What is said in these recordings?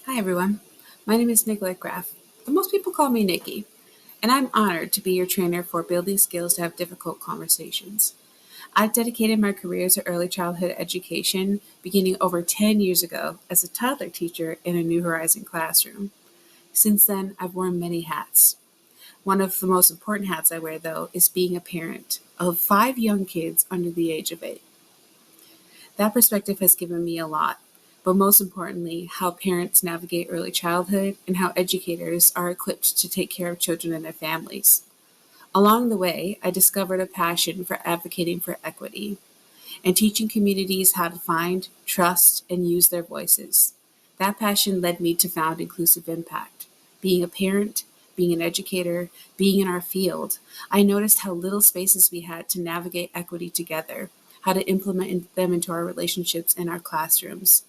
Hi, everyone. My name is Nicolette Graf, but most people call me Nikki, and I'm honored to be your trainer for building skills to have difficult conversations. I've dedicated my career to early childhood education beginning over 10 years ago as a toddler teacher in a New Horizon classroom. Since then, I've worn many hats. One of the most important hats I wear, though, is being a parent of 5 young kids under the age of 8. That perspective has given me a lot, but most importantly, how parents navigate early childhood and how educators are equipped to take care of children and their families. Along the way, I discovered a passion for advocating for equity and teaching communities how to find, trust, and use their voices. That passion led me to found Inclusive Impact. Being a parent, being an educator, being in our field, I noticed how little spaces we had to navigate equity together, how to implement them into our relationships in our classrooms.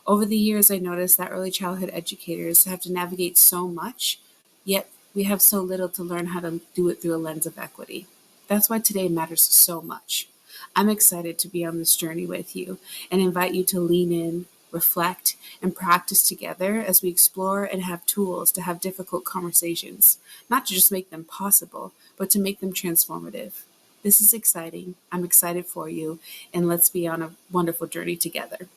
Over the years, I noticed that early childhood educators have to navigate so much, yet we have so little to learn how to do it through a lens of equity. That's why today matters so much. I'm excited to be on this journey with you and invite you to lean in, reflect, and practice together as we explore and have tools to have difficult conversations, not to just make them possible, but to make them transformative. This is exciting. I'm excited for you, and let's be on a wonderful journey together.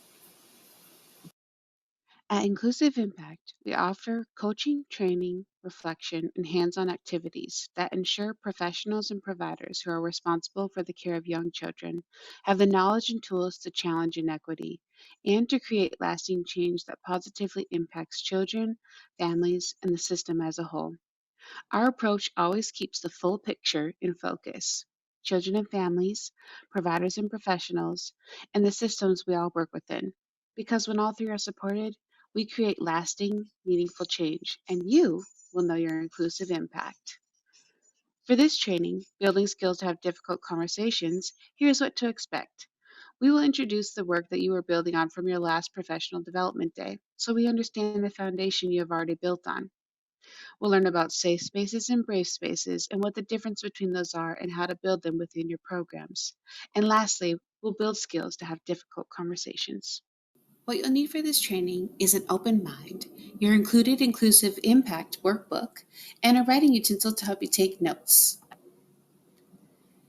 At Inclusive Impact, we offer coaching, training, reflection, and hands on activities that ensure professionals and providers who are responsible for the care of young children have the knowledge and tools to challenge inequity and to create lasting change that positively impacts children, families, and the system as a whole. Our approach always keeps the full picture in focus: children and families, providers and professionals, and the systems we all work within. Because when all three are supported, we create lasting, meaningful change, and you will know your inclusive impact. For this training, Building Skills to Have Difficult Conversations, here's what to expect. We will introduce the work that you are building on from your last professional development day, so we understand the foundation you have already built on. We'll learn about safe spaces and brave spaces and what the difference between those are and how to build them within your programs. And lastly, we'll build skills to have difficult conversations. What you'll need for this training is an open mind, your included Inclusive Impact workbook, and a writing utensil to help you take notes.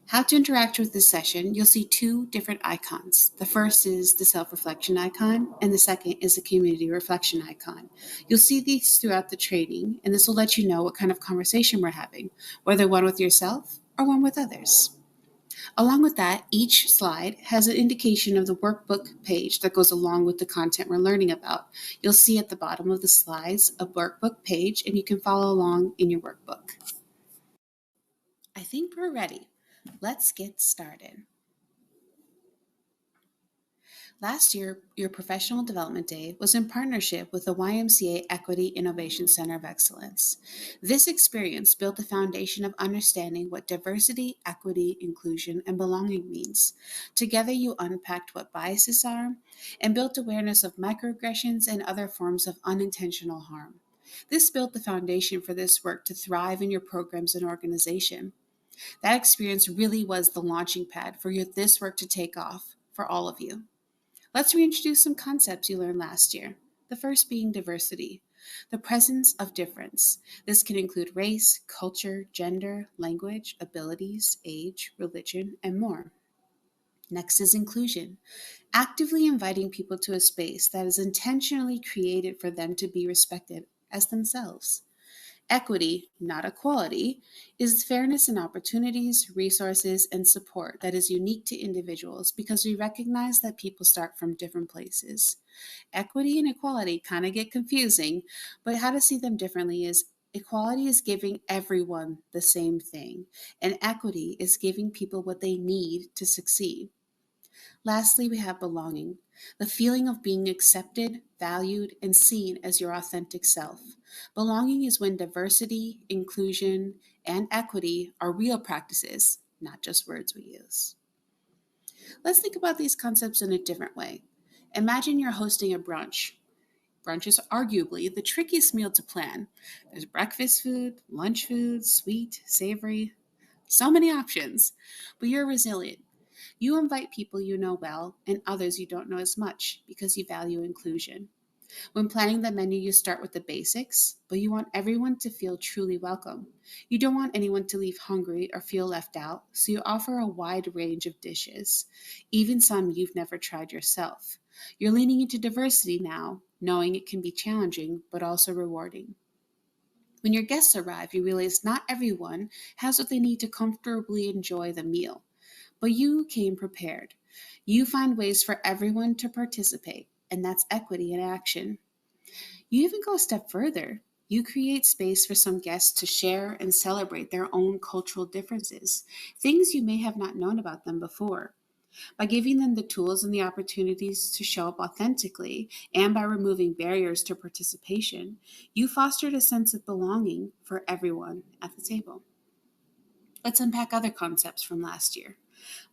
How to interact with this session, you'll see two different icons. The first is the self-reflection icon, and the second is the community reflection icon. You'll see these throughout the training, and this will let you know what kind of conversation we're having, whether one with yourself or one with others. Along with that, each slide has an indication of the workbook page that goes along with the content we're learning about. You'll see at the bottom of the slides a workbook page, and you can follow along in your workbook. I think we're ready. Let's get started. Last year, your Professional Development Day was in partnership with the YMCA Equity Innovation Center of Excellence. This experience built the foundation of understanding what diversity, equity, inclusion, and belonging means. Together, you unpacked what biases are and built awareness of microaggressions and other forms of unintentional harm. This built the foundation for this work to thrive in your programs and organization. That experience really was the launching pad for this work to take off for all of you. Let's reintroduce some concepts you learned last year. The first being diversity, the presence of difference. This can include race, culture, gender, language, abilities, age, religion, and more. Next is inclusion, actively inviting people to a space that is intentionally created for them to be respected as themselves. Equity, not equality, is fairness in opportunities, resources, and support that is unique to individuals because we recognize that people start from different places. Equity and equality kind of get confusing, but how to see them differently is equality is giving everyone the same thing, and equity is giving people what they need to succeed. Lastly, we have belonging, the feeling of being accepted, valued, and seen as your authentic self. Belonging is when diversity, inclusion, and equity are real practices, not just words we use. Let's think about these concepts in a different way. Imagine you're hosting a brunch. Brunch is arguably the trickiest meal to plan. There's breakfast food, lunch food, sweet, savory, so many options. But you're resilient. You invite people you know well and others you don't know as much because you value inclusion. When planning the menu, you start with the basics, but you want everyone to feel truly welcome. You don't want anyone to leave hungry or feel left out, so you offer a wide range of dishes, even some you've never tried yourself. You're leaning into diversity now, knowing it can be challenging but also rewarding. When your guests arrive, you realize not everyone has what they need to comfortably enjoy the meal, but you came prepared. You find ways for everyone to participate, and that's equity in action. You even go a step further. You create space for some guests to share and celebrate their own cultural differences, things you may have not known about them before. By giving them the tools and the opportunities to show up authentically, and by removing barriers to participation, you fostered a sense of belonging for everyone at the table. Let's unpack other concepts from last year.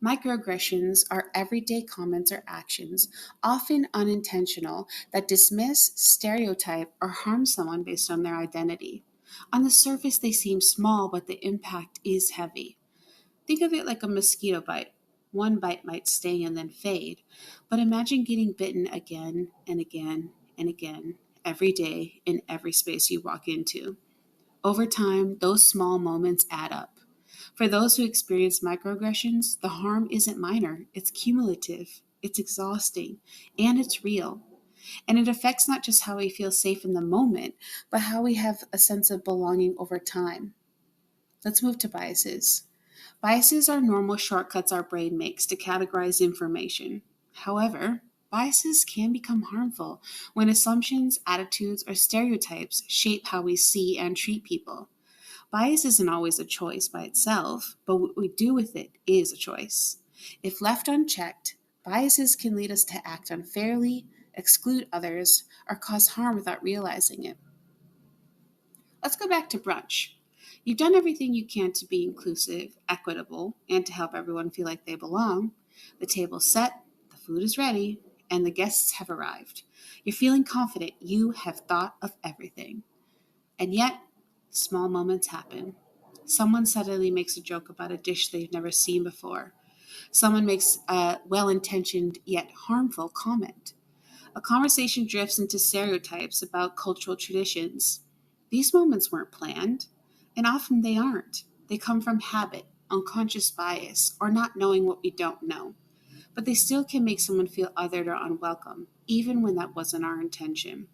Microaggressions are everyday comments or actions, often unintentional, that dismiss, stereotype, or harm someone based on their identity. On the surface, they seem small, but the impact is heavy. Think of it like a mosquito bite. One bite might sting and then fade, but imagine getting bitten again and again and again, every day in every space you walk into. Over time, those small moments add up. For those who experience microaggressions, the harm isn't minor, it's cumulative, it's exhausting, and it's real. And it affects not just how we feel safe in the moment, but how we have a sense of belonging over time. Let's move to biases. Biases are normal shortcuts our brain makes to categorize information. However, biases can become harmful when assumptions, attitudes, or stereotypes shape how we see and treat people. Bias isn't always a choice by itself, but what we do with it is a choice. If left unchecked, biases can lead us to act unfairly, exclude others, or cause harm without realizing it. Let's go back to brunch. You've done everything you can to be inclusive, equitable, and to help everyone feel like they belong. The table's set, the food is ready, and the guests have arrived. You're feeling confident you have thought of everything. And yet, small moments happen. Someone suddenly makes a joke about a dish they've never seen before. Someone makes a well intentioned yet harmful comment. A conversation drifts into stereotypes about cultural traditions. These moments weren't planned, and often they aren't. They come from habit, unconscious bias, or not knowing what we don't know. But they still can make someone feel othered or unwelcome, even when that wasn't our intention.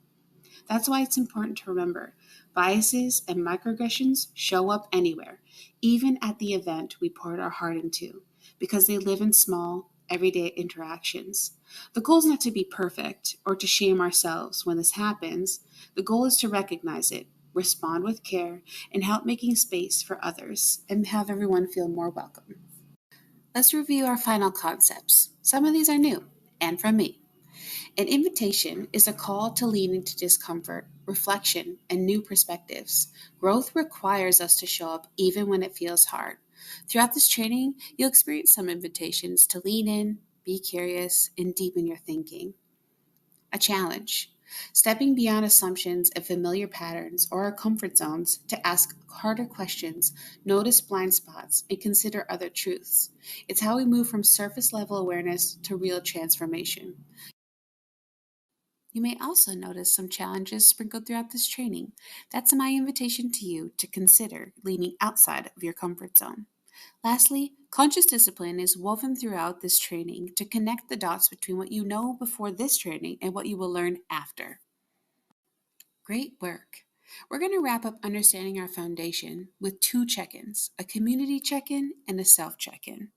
That's why it's important to remember biases and microaggressions show up anywhere, even at the event we poured our heart into, because they live in small, everyday interactions. The goal is not to be perfect or to shame ourselves when this happens. The goal is to recognize it, respond with care, and help making space for others and have everyone feel more welcome. Let's review our final concepts. Some of these are new and from me. An invitation is a call to lean into discomfort, reflection, and new perspectives. Growth requires us to show up even when it feels hard. Throughout this training, you'll experience some invitations to lean in, be curious, and deepen your thinking. A challenge. Stepping beyond assumptions and familiar patterns or our comfort zones to ask harder questions, notice blind spots, and consider other truths. It's how we move from surface level awareness to real transformation. You may also notice some challenges sprinkled throughout this training. That's my invitation to you to consider leaning outside of your comfort zone. Lastly, conscious discipline is woven throughout this training to connect the dots between what you know before this training and what you will learn after. Great work. We're going to wrap up understanding our foundation with two check ins, a community check in and a self check in.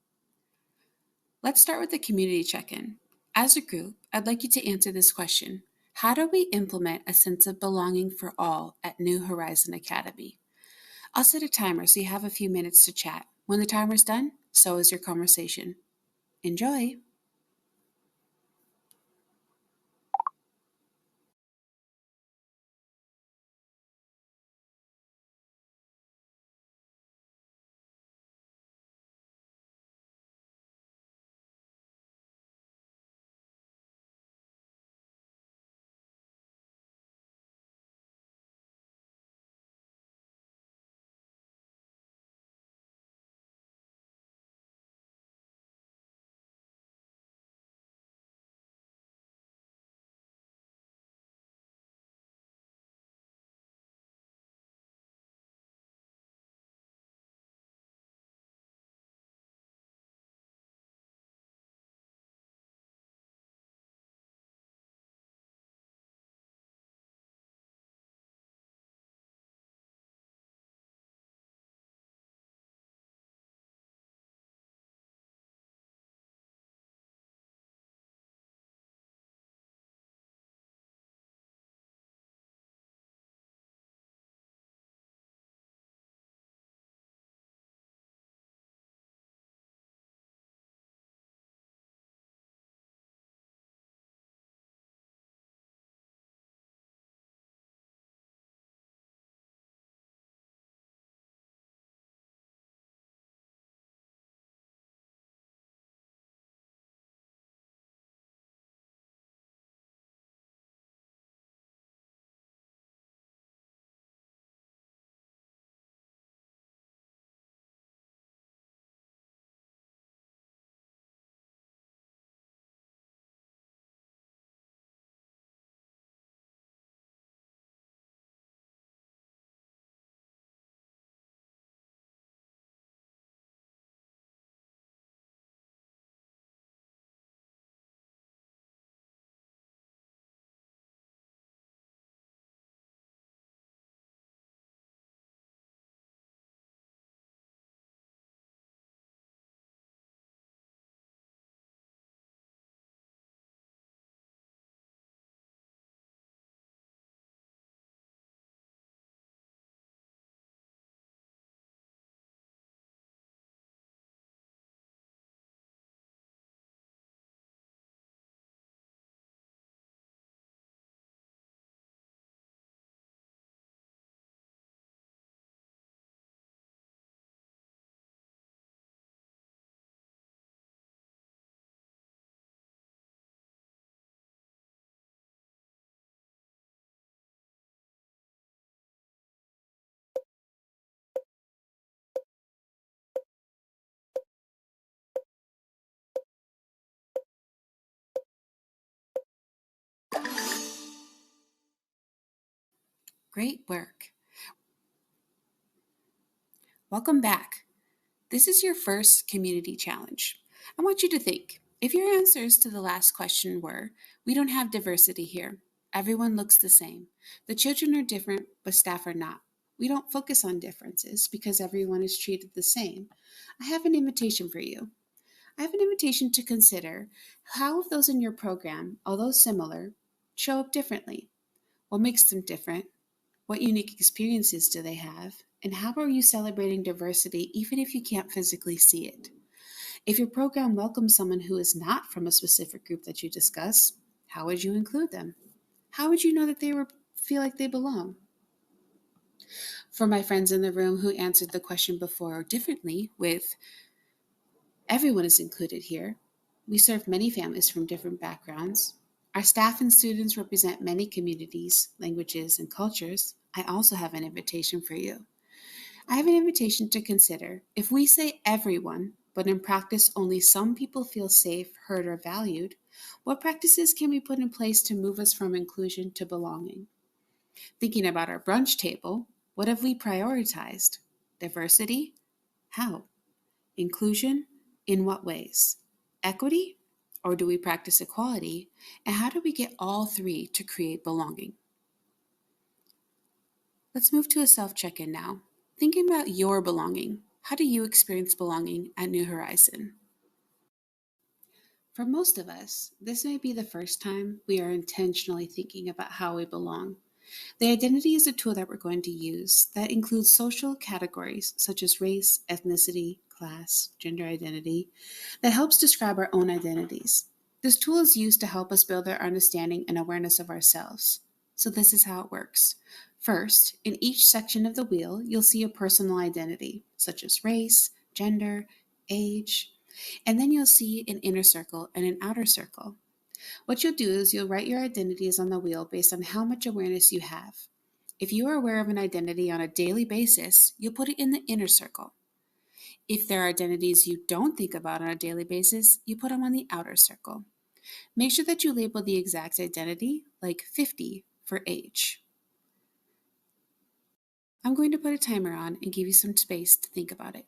Let's start with the community check in. As a group, I'd like you to answer this question. How do we implement a sense of belonging for all at New Horizon Academy? I'll set a timer so you have a few minutes to chat. When the timer's done, so is your conversation. Enjoy! Great work. Welcome back. This is your first community challenge. I want you to think. If your answers to the last question were, we don't have diversity here, everyone looks the same, the children are different, but staff are not. We don't focus on differences because everyone is treated the same. I have an invitation for you. I have an invitation to consider how those in your program, although similar, show up differently. What makes them different? What unique experiences do they have? And how are you celebrating diversity even if you can't physically see it? If your program welcomes someone who is not from a specific group that you discuss, how would you include them? How would you know that feel like they belong? For my friends in the room who answered the question before differently with everyone is included here, we serve many families from different backgrounds. Our staff and students represent many communities, languages, and cultures. I also have an invitation for you. I have an invitation to consider if we say everyone, but in practice only some people feel safe, heard, or valued, what practices can we put in place to move us from inclusion to belonging? Thinking about our brunch table, what have we prioritized? Diversity? How? Inclusion? In what ways? Equity? Or do we practice equality? And how do we get all three to create belonging? Let's move to a self check in now. Thinking about your belonging, how do you experience belonging at New Horizon? For most of us, this may be the first time we are intentionally thinking about how we belong. The identity is a tool that we're going to use that includes social categories such as race, ethnicity, class, gender identity, that helps describe our own identities. This tool is used to help us build our understanding and awareness of ourselves. So, this is how it works. First, in each section of the wheel, you'll see a personal identity, such as race, gender, age, and then you'll see an inner circle and an outer circle. What you'll do is you'll write your identities on the wheel based on how much awareness you have. If you are aware of an identity on a daily basis, you'll put it in the inner circle. If there are identities you don't think about on a daily basis, you put them on the outer circle. Make sure that you label the exact identity, like 50 for age. I'm going to put a timer on and give you some space to think about it.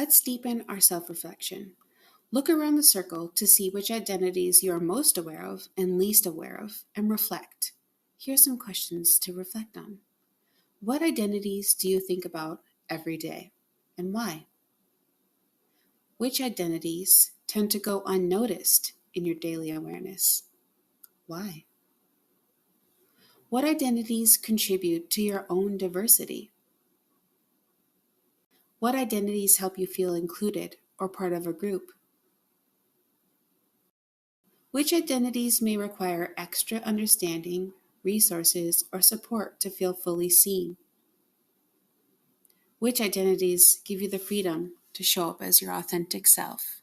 Let's deepen our self reflection. Look around the circle to see which identities you are most aware of and least aware of, and reflect. Here are some questions to reflect on. What identities do you think about every day, and why? Which identities tend to go unnoticed in your daily awareness? Why? What identities contribute to your own diversity? What identities help you feel included or part of a group? Which identities may require extra understanding, resources, or support to feel fully seen? Which identities give you the freedom to show up as your authentic self?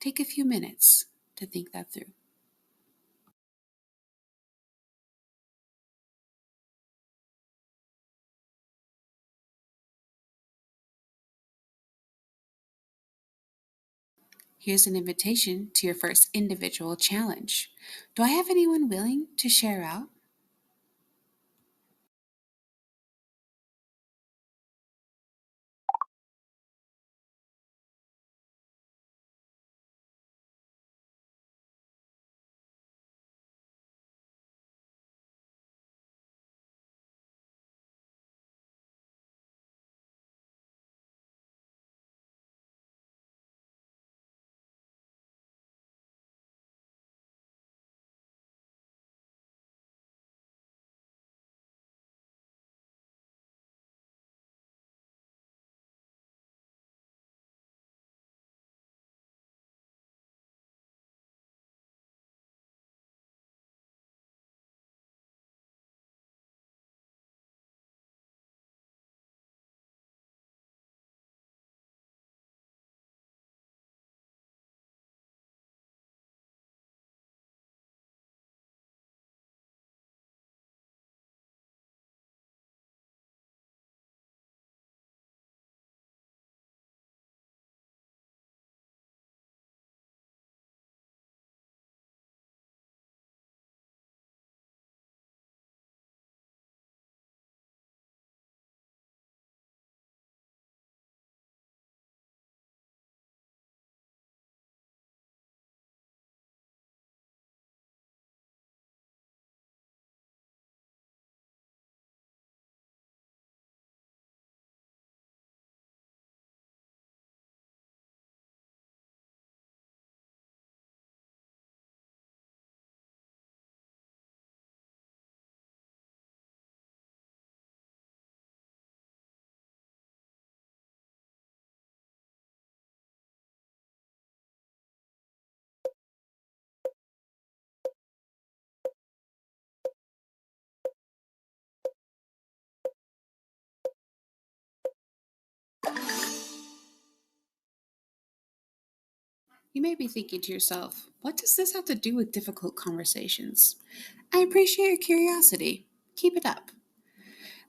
Take a few minutes to think that through. Here's an invitation to your first individual challenge. Do I have anyone willing to share out? You may be thinking to yourself, what does this have to do with difficult conversations? I appreciate your curiosity. Keep it up.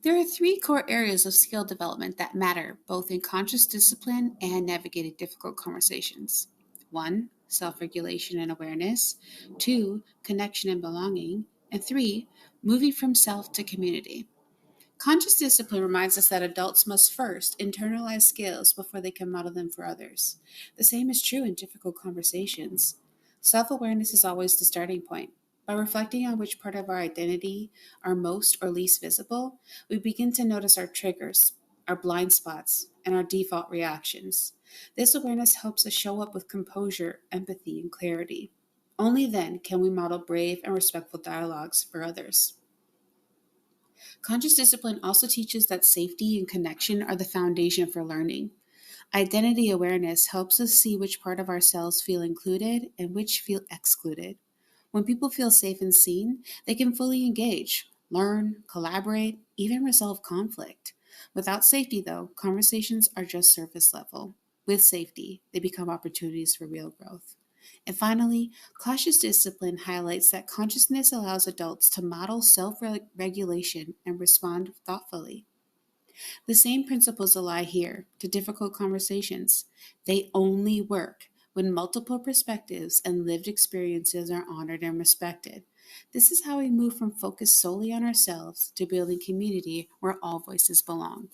There are three core areas of skill development that matter both in conscious discipline and navigating difficult conversations. One, self regulation and awareness. Two, connection and belonging. And three, moving from self to community. Conscious discipline reminds us that adults must first internalize skills before they can model them for others. The same is true in difficult conversations. Self awareness is always the starting point. By reflecting on which part of our identity are most or least visible, we begin to notice our triggers, our blind spots, and our default reactions. This awareness helps us show up with composure, empathy, and clarity. Only then can we model brave and respectful dialogues for others. Conscious discipline also teaches that safety and connection are the foundation for learning. Identity awareness helps us see which part of ourselves feel included and which feel excluded. When people feel safe and seen, they can fully engage, learn, collaborate, even resolve conflict. Without safety, though, conversations are just surface level. With safety, they become opportunities for real growth. And finally, cautious discipline highlights that consciousness allows adults to model self regulation and respond thoughtfully. The same principles apply here to difficult conversations. They only work when multiple perspectives and lived experiences are honored and respected. This is how we move from focus solely on ourselves to building community where all voices belong.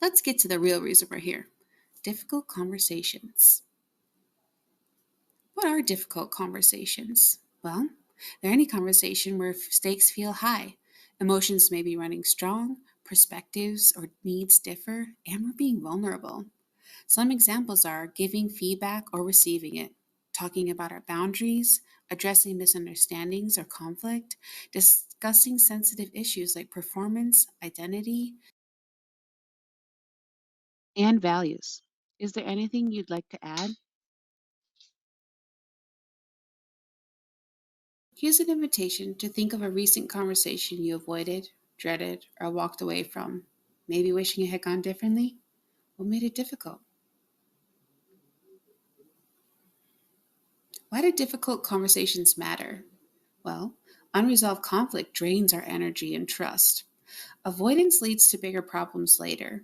Let's get to the real reason we're here. Difficult conversations. What are difficult conversations? Well, they're any conversation where stakes feel high, emotions may be running strong, perspectives or needs differ, and we're being vulnerable. Some examples are giving feedback or receiving it, talking about our boundaries, addressing misunderstandings or conflict, discussing sensitive issues like performance, identity. And values. Is there anything you'd like to add? Here's an invitation to think of a recent conversation you avoided, dreaded, or walked away from, maybe wishing it had gone differently. What made it difficult? Why do difficult conversations matter? Well, unresolved conflict drains our energy and trust. Avoidance leads to bigger problems later.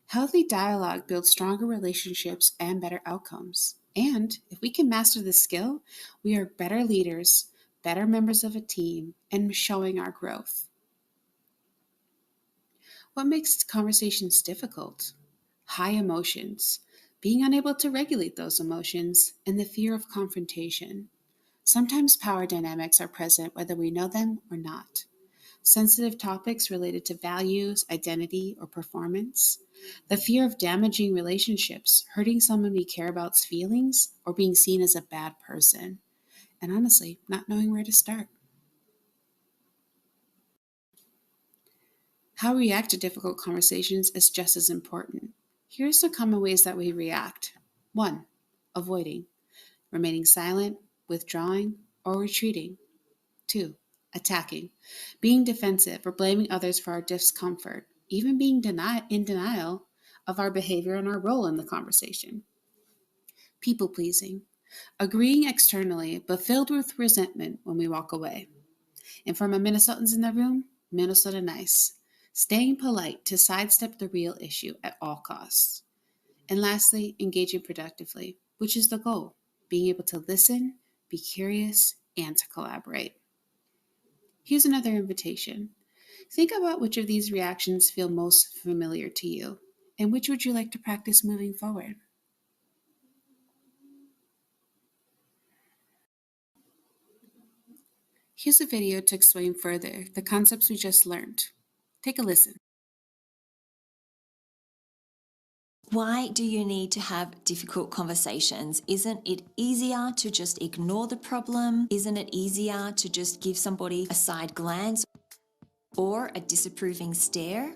Healthy dialogue builds stronger relationships and better outcomes. And if we can master this skill, we are better leaders, better members of a team, and showing our growth. What makes conversations difficult? High emotions, being unable to regulate those emotions, and the fear of confrontation. Sometimes power dynamics are present whether we know them or not. Sensitive topics related to values, identity, or performance. The fear of damaging relationships, hurting someone we care about's feelings, or being seen as a bad person. And honestly, not knowing where to start. How we react to difficult conversations is just as important. Here are some common ways that we react. 1. Avoiding, remaining silent, withdrawing, or retreating. 2. Attacking, being defensive or blaming others for our discomfort, even being in denial of our behavior and our role in the conversation. People pleasing, agreeing externally but filled with resentment when we walk away. And for my Minnesotans in the room, Minnesota nice, staying polite to sidestep the real issue at all costs. And lastly, engaging productively, which is the goal, being able to listen, be curious, and to collaborate. Here's another invitation. Think about which of these reactions feel most familiar to you, and which would you like to practice moving forward? Here's a video to explain further the concepts we just learned. Take a listen. Why do you need to have difficult conversations? Isn't it easier to just ignore the problem? Isn't it easier to just give somebody a side glance or a disapproving stare?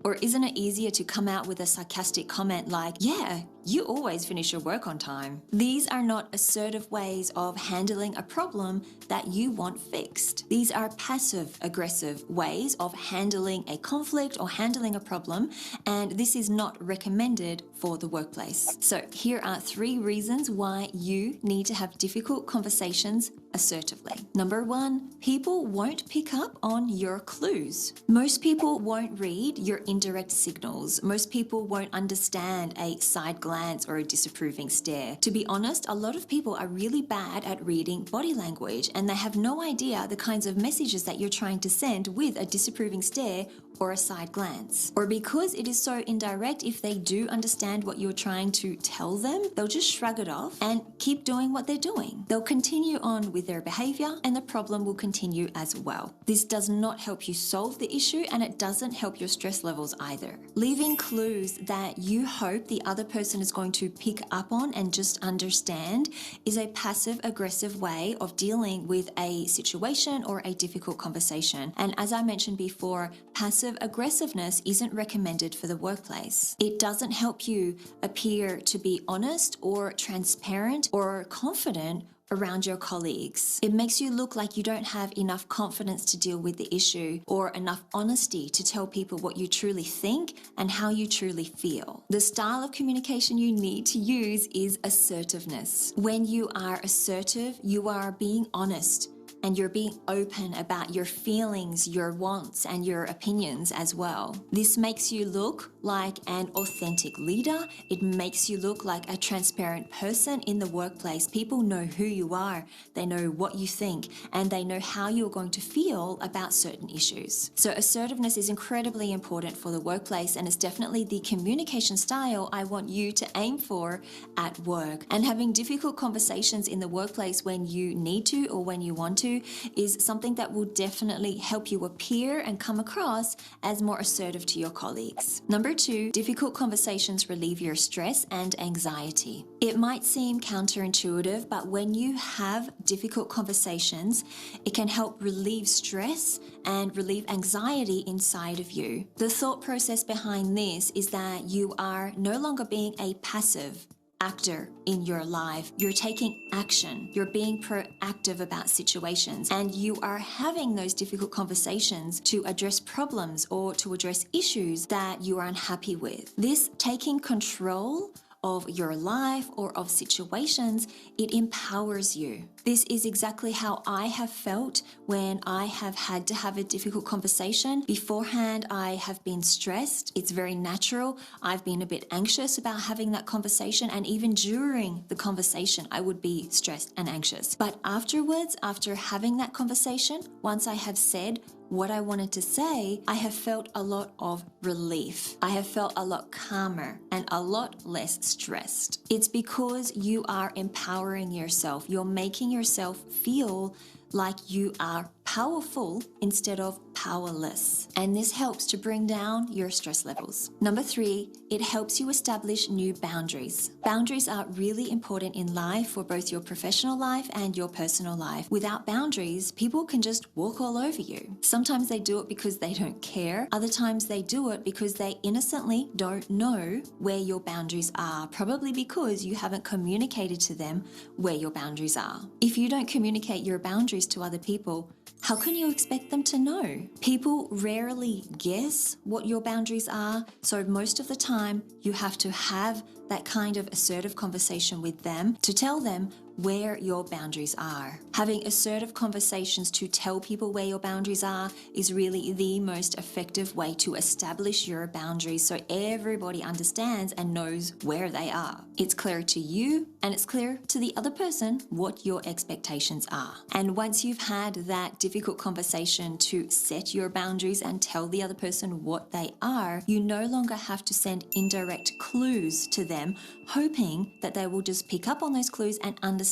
Or isn't it easier to come out with a sarcastic comment like, yeah, you always finish your work on time? These are not assertive ways of handling a problem that you want fixed. These are passive aggressive ways of handling a conflict or handling a problem, and this is not recommended for the workplace. So here are 3 reasons why you need to have difficult conversations assertively. Number 1, people won't pick up on your clues. Most people won't read your indirect signals. Most people won't understand a side glance or a disapproving stare. To be honest, a lot of people are really bad at reading body language, and they have no idea the kinds of messages that you're trying to send with a disapproving stare or a side glance. Or because it is so indirect, if they do understand what you're trying to tell them, they'll just shrug it off and keep doing what they're doing. They'll continue on with their behavior and the problem will continue as well. This does not help you solve the issue, and it doesn't help your stress levels either. Leaving clues that you hope the other person is going to pick up on and just understand is a passive aggressive way of dealing with a situation or a difficult conversation. And as I mentioned before, passive aggressiveness isn't recommended for the workplace. It doesn't help you appear to be honest or transparent or confident around your colleagues. It makes you look like you don't have enough confidence to deal with the issue or enough honesty to tell people what you truly think and how you truly feel. The style of communication you need to use is assertiveness. When you are assertive, you are being honest and you're being open about your feelings, your wants, and your opinions as well. This makes you look like an authentic leader. It makes you look like a transparent person in the workplace. People know who you are, they know what you think, and they know how you're going to feel about certain issues. So assertiveness is incredibly important for the workplace, and it's definitely the communication style I want you to aim for at work. And having difficult conversations in the workplace when you need to or when you want to is something that will definitely help you appear and come across as more assertive to your colleagues. Number 2, difficult conversations relieve your stress and anxiety. It might seem counterintuitive, but when you have difficult conversations, it can help relieve stress and relieve anxiety inside of you. The thought process behind this is that you are no longer being a passive actor in your life. You're taking action. You're being proactive about situations, and you are having those difficult conversations to address problems or to address issues that you are unhappy with. This taking control of your life or of situations, it empowers you. This is exactly how I have felt when I have had to have a difficult conversation. Beforehand, I have been stressed. It's very natural. I've been a bit anxious about having that conversation, and even during the conversation, I would be stressed and anxious. But afterwards, after having that conversation, once I have said what I wanted to say, I have felt a lot of relief. I have felt a lot calmer and a lot less stressed. It's because you are empowering yourself. You're making yourself feel like you are powerful instead of powerless. And this helps to bring down your stress levels. Number 3, it helps you establish new boundaries. Boundaries are really important in life for both your professional life and your personal life. Without boundaries, people can just walk all over you. Sometimes they do it because they don't care. Other times they do it because they innocently don't know where your boundaries are, probably because you haven't communicated to them where your boundaries are. If you don't communicate your boundaries to other people, how can you expect them to know? People rarely guess what your boundaries are, so most of the time you have to have that kind of assertive conversation with them to tell them where your boundaries are. Having assertive conversations to tell people where your boundaries are is really the most effective way to establish your boundaries so everybody understands and knows where they are. It's clear to you and it's clear to the other person what your expectations are. And once you've had that difficult conversation to set your boundaries and tell the other person what they are, you no longer have to send indirect clues to them, hoping that they will just pick up on those clues and understand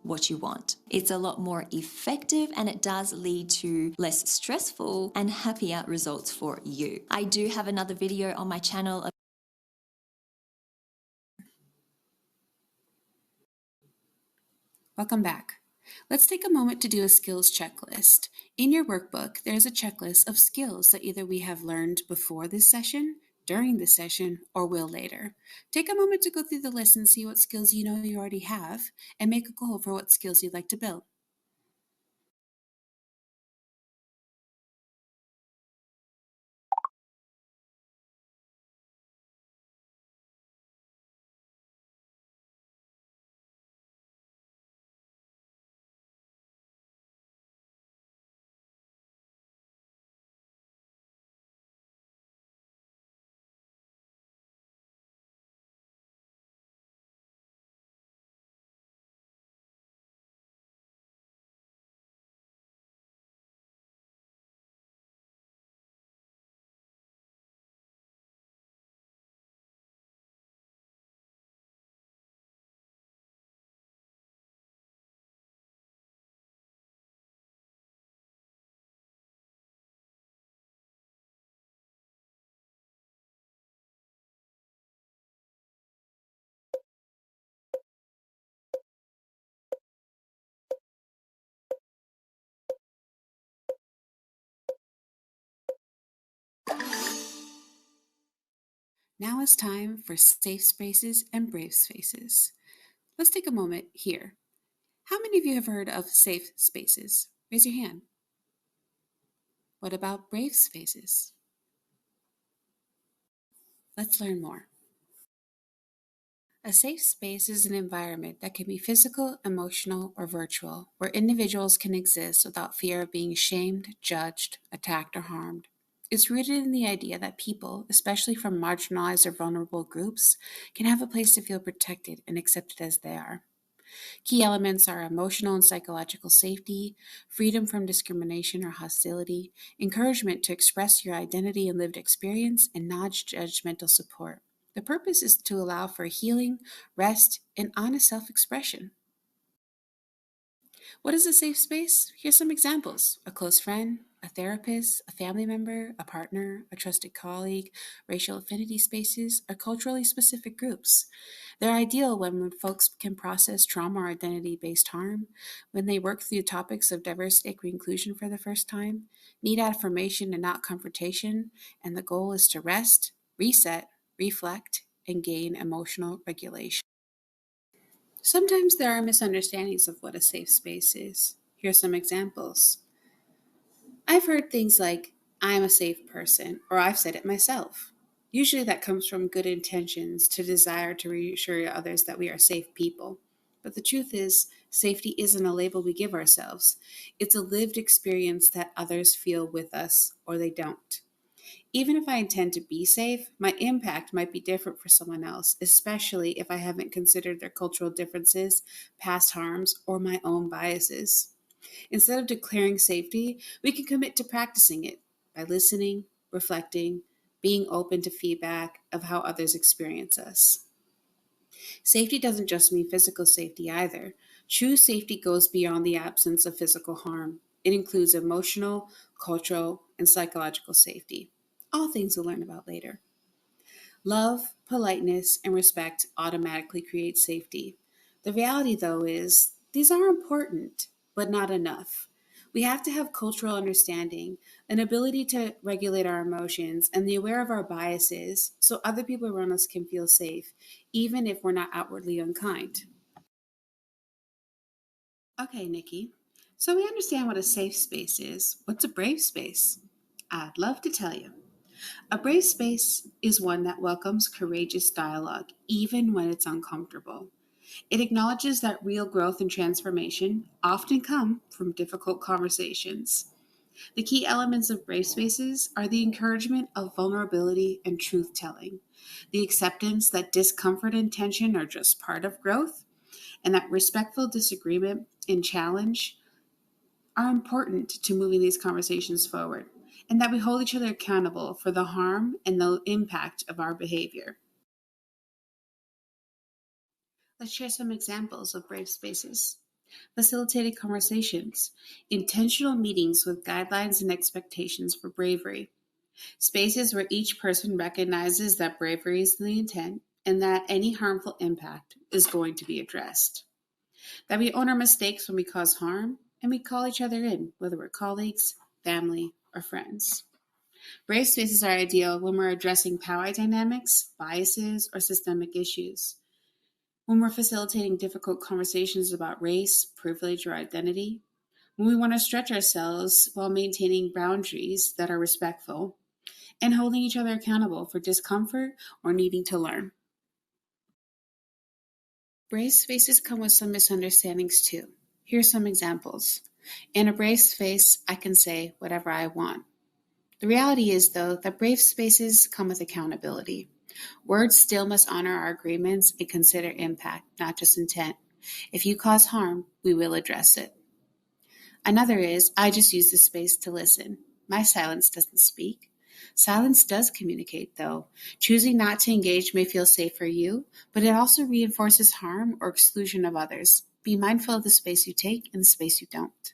what you want. It's a lot more effective, and it does lead to less stressful and happier results for you. I do have another video on my channel. Welcome back. Let's take a moment to do a skills checklist. In your workbook, there's a checklist of skills that either we have learned before this session, during this session, or will later. Take a moment to go through the list and see what skills you know you already have, and make a goal for what skills you'd like to build. Now it's time for safe spaces and brave spaces. Let's take a moment here. How many of you have heard of safe spaces? Raise your hand. What about brave spaces? Let's learn more. A safe space is an environment that can be physical, emotional, or virtual, where individuals can exist without fear of being shamed, judged, attacked, or harmed. It's rooted in the idea that people, especially from marginalized or vulnerable groups, can have a place to feel protected and accepted as they are. Key elements are emotional and psychological safety, freedom from discrimination or hostility, encouragement to express your identity and lived experience, and non judgmental support. The purpose is to allow for healing, rest, and honest self expression. What is a safe space? Here's some examples: a close friend, a therapist, a family member, a partner, a trusted colleague, racial affinity spaces, or culturally specific groups. They're ideal when folks can process trauma or identity based harm, when they work through topics of diversity, equity, inclusion for the first time, need affirmation and not confrontation, and the goal is to rest, reset, reflect, and gain emotional regulation. Sometimes there are misunderstandings of what a safe space is. Here are some examples. I've heard things like, I'm a safe person, or I've said it myself. Usually that comes from good intentions to desire to reassure others that we are safe people. But the truth is, safety isn't a label we give ourselves. It's a lived experience that others feel with us or they don't. Even if I intend to be safe, my impact might be different for someone else, especially if I haven't considered their cultural differences, past harms, or my own biases. Instead of declaring safety, we can commit to practicing it by listening, reflecting, being open to feedback of how others experience us. Safety doesn't just mean physical safety either. True safety goes beyond the absence of physical harm. It includes emotional, cultural, and psychological safety, all things we'll learn about later. Love, politeness, and respect automatically create safety. The reality, though, is these are important, but not enough. We have to have cultural understanding, an ability to regulate our emotions, and be aware of our biases so other people around us can feel safe, even if we're not outwardly unkind. Okay, Nikki. So we understand what a safe space is. What's a brave space? I'd love to tell you. A brave space is one that welcomes courageous dialogue, even when it's uncomfortable. It acknowledges that real growth and transformation often come from difficult conversations. The key elements of brave spaces are the encouragement of vulnerability and truth telling, the acceptance that discomfort and tension are just part of growth, and that respectful disagreement and challenge are important to moving these conversations forward, and that we hold each other accountable for the harm and the impact of our behavior. Let's share some examples of brave spaces. Facilitated conversations, intentional meetings with guidelines and expectations for bravery, spaces where each person recognizes that bravery is the intent and that any harmful impact is going to be addressed. That we own our mistakes when we cause harm and we call each other in, whether we're colleagues, family, or friends. Brave spaces are ideal when we're addressing power dynamics, biases, or systemic issues. When we're facilitating difficult conversations about race, privilege, or identity. When we want to stretch ourselves while maintaining boundaries that are respectful. And holding each other accountable for discomfort or needing to learn. Brave spaces come with some misunderstandings too. Here's some examples. In a brave space, I can say whatever I want. The reality is, though, that brave spaces come with accountability. Words still must honor our agreements and consider impact, not just intent. If you cause harm, we will address it. Another is, I just use this space to listen. My silence doesn't speak. Silence does communicate, though. Choosing not to engage may feel safe for you, but it also reinforces harm or exclusion of others. Be mindful of the space you take and the space you don't.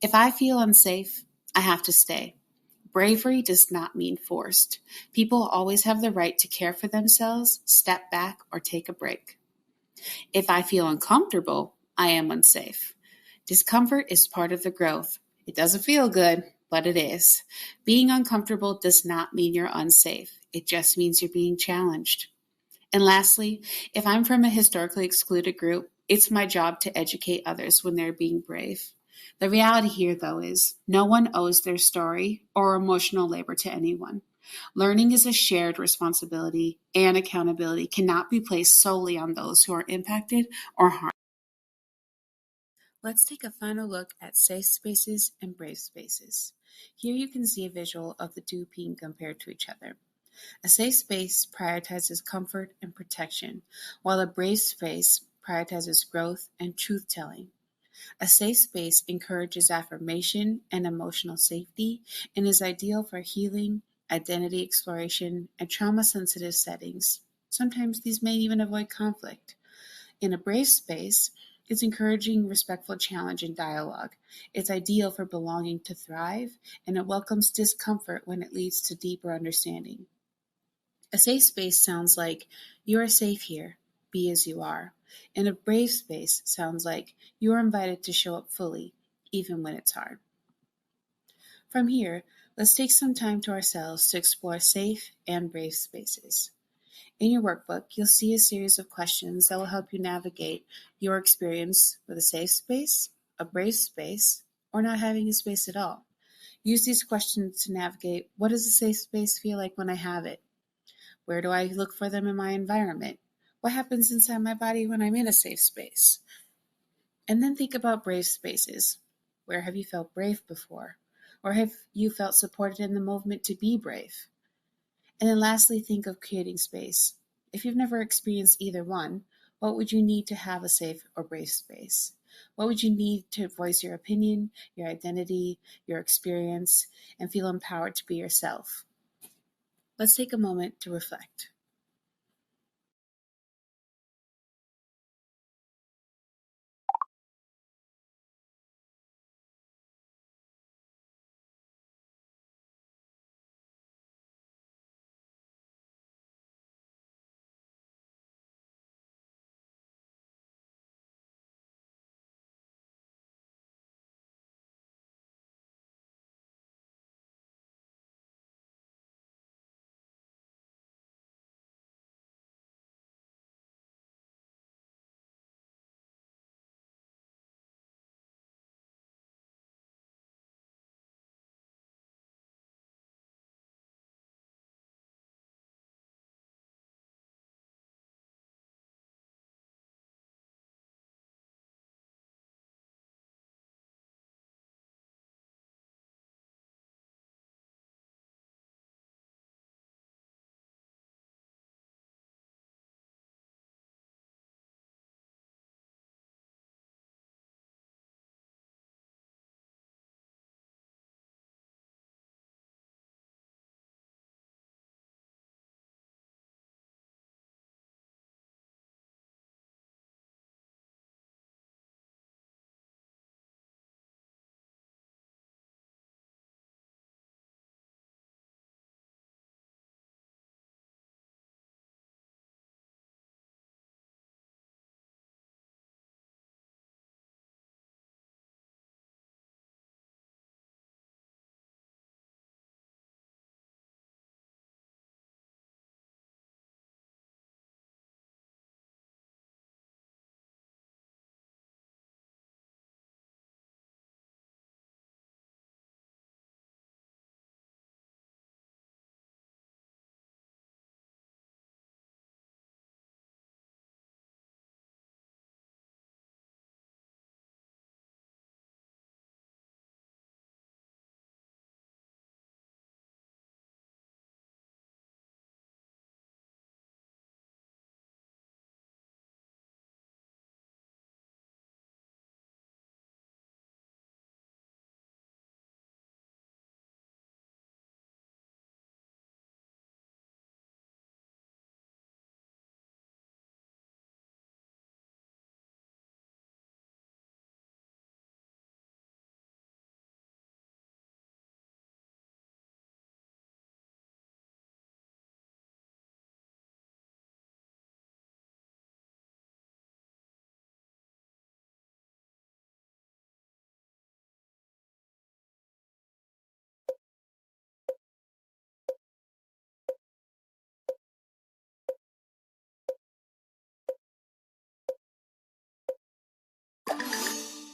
If I feel unsafe, I have to stay. Bravery does not mean forced. People always have the right to care for themselves, step back, or take a break. If I feel uncomfortable, I am unsafe. Discomfort is part of the growth. It doesn't feel good, but it is. Being uncomfortable does not mean you're unsafe. It just means you're being challenged. And lastly, if I'm from a historically excluded group, it's my job to educate others when they're being brave. The reality here, though, is no one owes their story or emotional labor to anyone. Learning is a shared responsibility, and accountability cannot be placed solely on those who are impacted or harmed. Let's take a final look at safe spaces and brave spaces. Here you can see a visual of the two being compared to each other. A safe space prioritizes comfort and protection, while a brave space prioritizes growth and truth telling. A safe space encourages affirmation and emotional safety and is ideal for healing, identity exploration, and trauma sensitive settings. Sometimes these may even avoid conflict. In a brave space, it's encouraging respectful challenge and dialogue. It's ideal for belonging to thrive, and it welcomes discomfort when it leads to deeper understanding. A safe space sounds like, "You are safe here, be as you are." And a brave space sounds like, "You are invited to show up fully, even when it's hard." From here, let's take some time to ourselves to explore safe and brave spaces. In your workbook, you'll see a series of questions that will help you navigate your experience with a safe space, a brave space, or not having a space at all. Use these questions to navigate: what does a safe space feel like when I have it? Where do I look for them in my environment? What happens inside my body when I'm in a safe space? And then think about brave spaces. Where have you felt brave before? Or have you felt supported in the movement to be brave? And then lastly, think of creating space. If you've never experienced either one, what would you need to have a safe or brave space? What would you need to voice your opinion, your identity, your experience, and feel empowered to be yourself? Let's take a moment to reflect.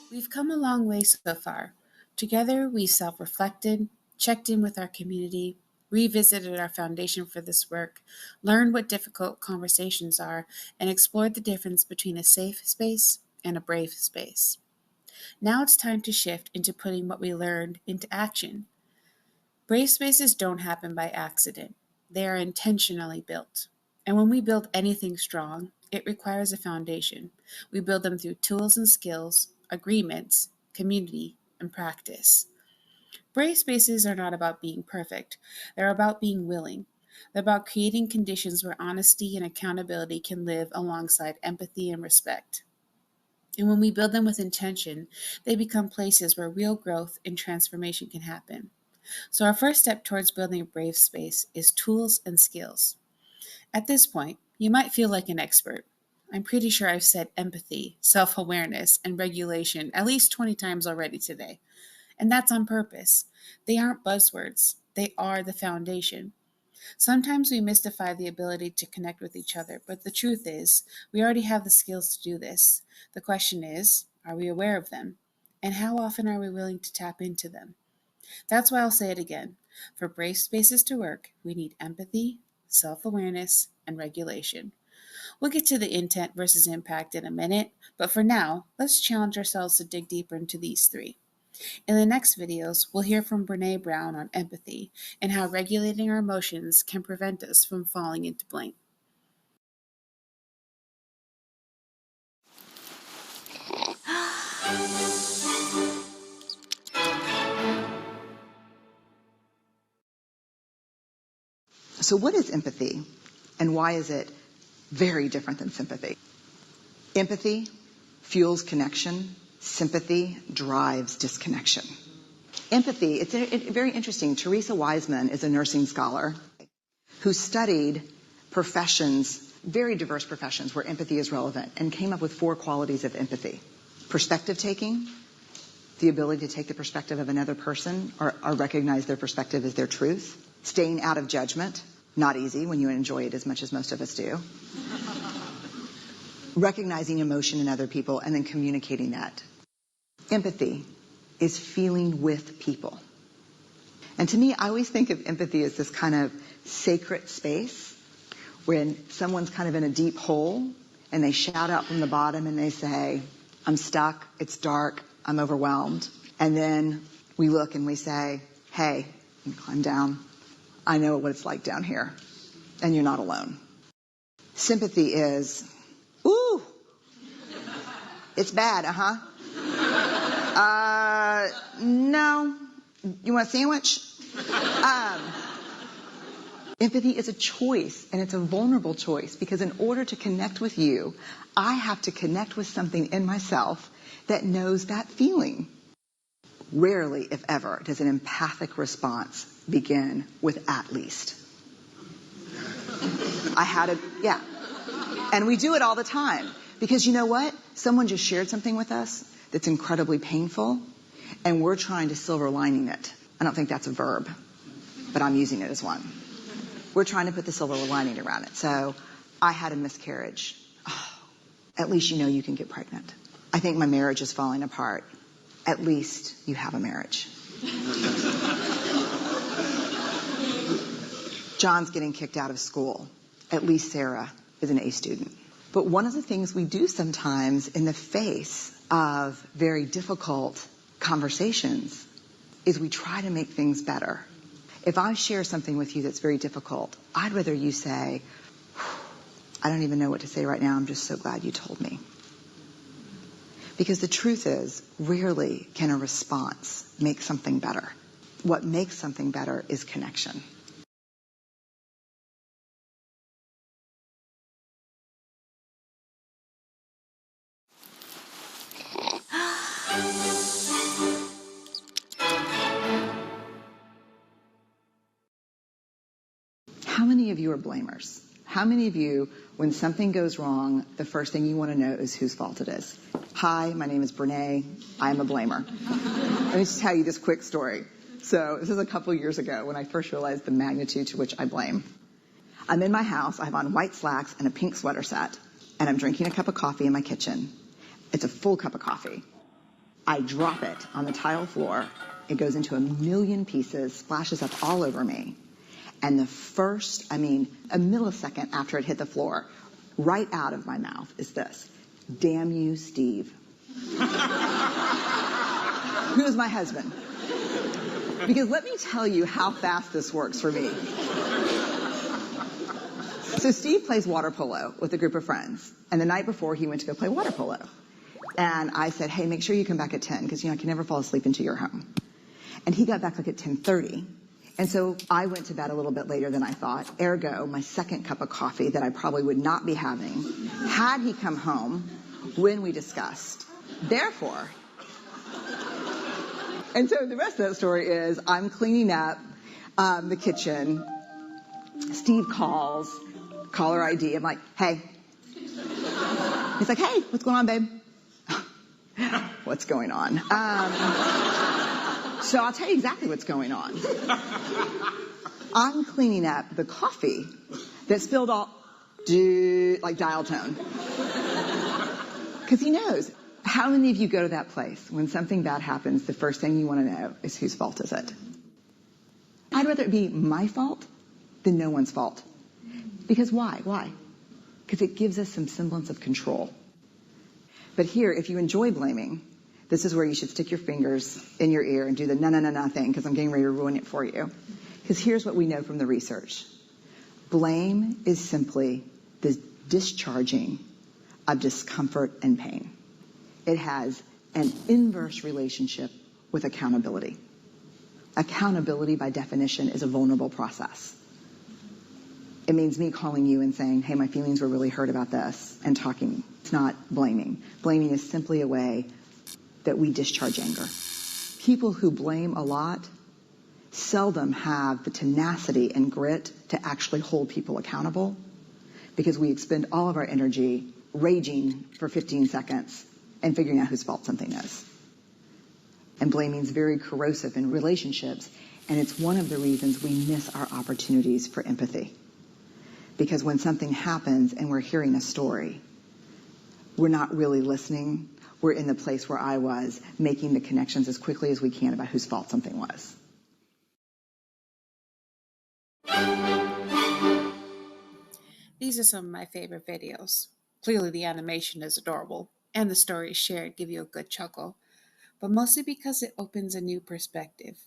We've come a long way so far. Together, we self reflected, checked in with our community, revisited our foundation for this work, learned what difficult conversations are, and explored the difference between a safe space and a brave space. Now it's time to shift into putting what we learned into action. Brave spaces don't happen by accident. They are intentionally built. And when we build anything strong, it requires a foundation. We build them through tools and skills, agreements, community, and practice. Brave spaces are not about being perfect. They're about being willing. They're about creating conditions where honesty and accountability can live alongside empathy and respect. And when we build them with intention, they become places where real growth and transformation can happen. So, our first step towards building a brave space is tools and skills. At this point, you might feel like an expert. I'm pretty sure I've said empathy, self awareness, and regulation at least 20 times already today. And that's on purpose. They aren't buzzwords, they are the foundation. Sometimes we mystify the ability to connect with each other, but the truth is, we already have the skills to do this. The question is, are we aware of them? And how often are we willing to tap into them? That's why I'll say it again. For brave spaces to work, we need empathy, self awareness, and regulation. We'll get to the intent versus impact in a minute, but for now, let's challenge ourselves to dig deeper into these three. In the next videos, we'll hear from Brene Brown on empathy and how regulating our emotions can prevent us from falling into blame. So what is empathy, and why is it very different than sympathy? Empathy fuels connection. Sympathy drives disconnection. Empathy, it's very interesting. Teresa Wiseman is a nursing scholar who studied professions, very diverse professions where empathy is relevant, and came up with 4 qualities of empathy. Perspective taking, the ability to take the perspective of another person or recognize their perspective as their truth. Staying out of judgment, not easy when you enjoy it as much as most of us do. Recognizing emotion in other people and then communicating that. Empathy is feeling with people. And to me, I always think of empathy as this kind of sacred space when someone's kind of in a deep hole and they shout out from the bottom and they say, I'm stuck, it's dark, I'm overwhelmed. And then we look and we say, hey, you climb down. I know what it's like down here, and you're not alone. Sympathy is, ooh, it's bad, no, you want a sandwich? Empathy is a choice, and it's a vulnerable choice, because in order to connect with you, I have to connect with something in myself that knows that feeling. Rarely, if ever, does an empathic response begin with at least. Yeah. And we do it all the time. Because you know what? Someone just shared something with us that's incredibly painful, and we're trying to silver lining it. I don't think that's a verb, but I'm using it as one. We're trying to put the silver lining around it. So, I had a miscarriage. Oh, at least you know you can get pregnant. I think my marriage is falling apart. At least you have a marriage. John's getting kicked out of school. At least Sarah is an A student. But one of the things we do sometimes in the face of very difficult conversations is we try to make things better. If I share something with you that's very difficult, I'd rather you say, I don't even know what to say right now, I'm just so glad you told me. Because the truth is, rarely can a response make something better. What makes something better is connection. How many of you are blamers? How many of you, when something goes wrong, the first thing you want to know is whose fault it is? Hi, my name is Brene. I am a blamer. Let me just tell you this quick story. So this is a couple years ago when I first realized the magnitude to which I blame. I'm in my house. I have on white slacks and a pink sweater set, and I'm drinking a cup of coffee in my kitchen. It's a full cup of coffee. I drop it on the tile floor. It goes into a million pieces, splashes up all over me. And the first, a millisecond after it hit the floor, right out of my mouth is this: "Damn you, Steve." Who is my husband. Because let me tell you how fast this works for me. So Steve plays water polo with a group of friends. And the night before, he went to go play water polo. And I said, hey, make sure you come back at 10, because I can never fall asleep until you're home. And he got back like at 10:30. And so I went to bed a little bit later than I thought. Ergo, my second cup of coffee that I probably would not be having had he come home when we discussed. Therefore, and so the rest of that story is I'm cleaning up the kitchen. Steve calls, caller ID. I'm like, hey. He's like, hey, what's going on, babe? What's going on? So I'll tell you exactly what's going on. I'm cleaning up the coffee that spilled all, like dial tone. Because he knows. How many of you go to that place when something bad happens, the first thing you want to know is whose fault is it? I'd rather it be my fault than no one's fault. Because why? Why? Because it gives us some semblance of control. But here, if you enjoy blaming, this is where you should stick your fingers in your ear and do the na thing, because I'm getting ready to ruin it for you. Because here's what we know from the research. Blame is simply the discharging of discomfort and pain. It has an inverse relationship with accountability. Accountability, by definition, is a vulnerable process. It means me calling you and saying, hey, my feelings were really hurt about this, and talking. It's not blaming. Blaming is simply a way that we discharge anger. People who blame a lot seldom have the tenacity and grit to actually hold people accountable, because we expend all of our energy raging for 15 seconds and figuring out whose fault something is. And blaming is very corrosive in relationships, and it's one of the reasons we miss our opportunities for empathy. Because when something happens and we're hearing a story, we're not really listening. We're in the place where I was, making the connections as quickly as we can about whose fault something was. These are some of my favorite videos. Clearly the animation is adorable, and the stories shared give you a good chuckle, but mostly because it opens a new perspective.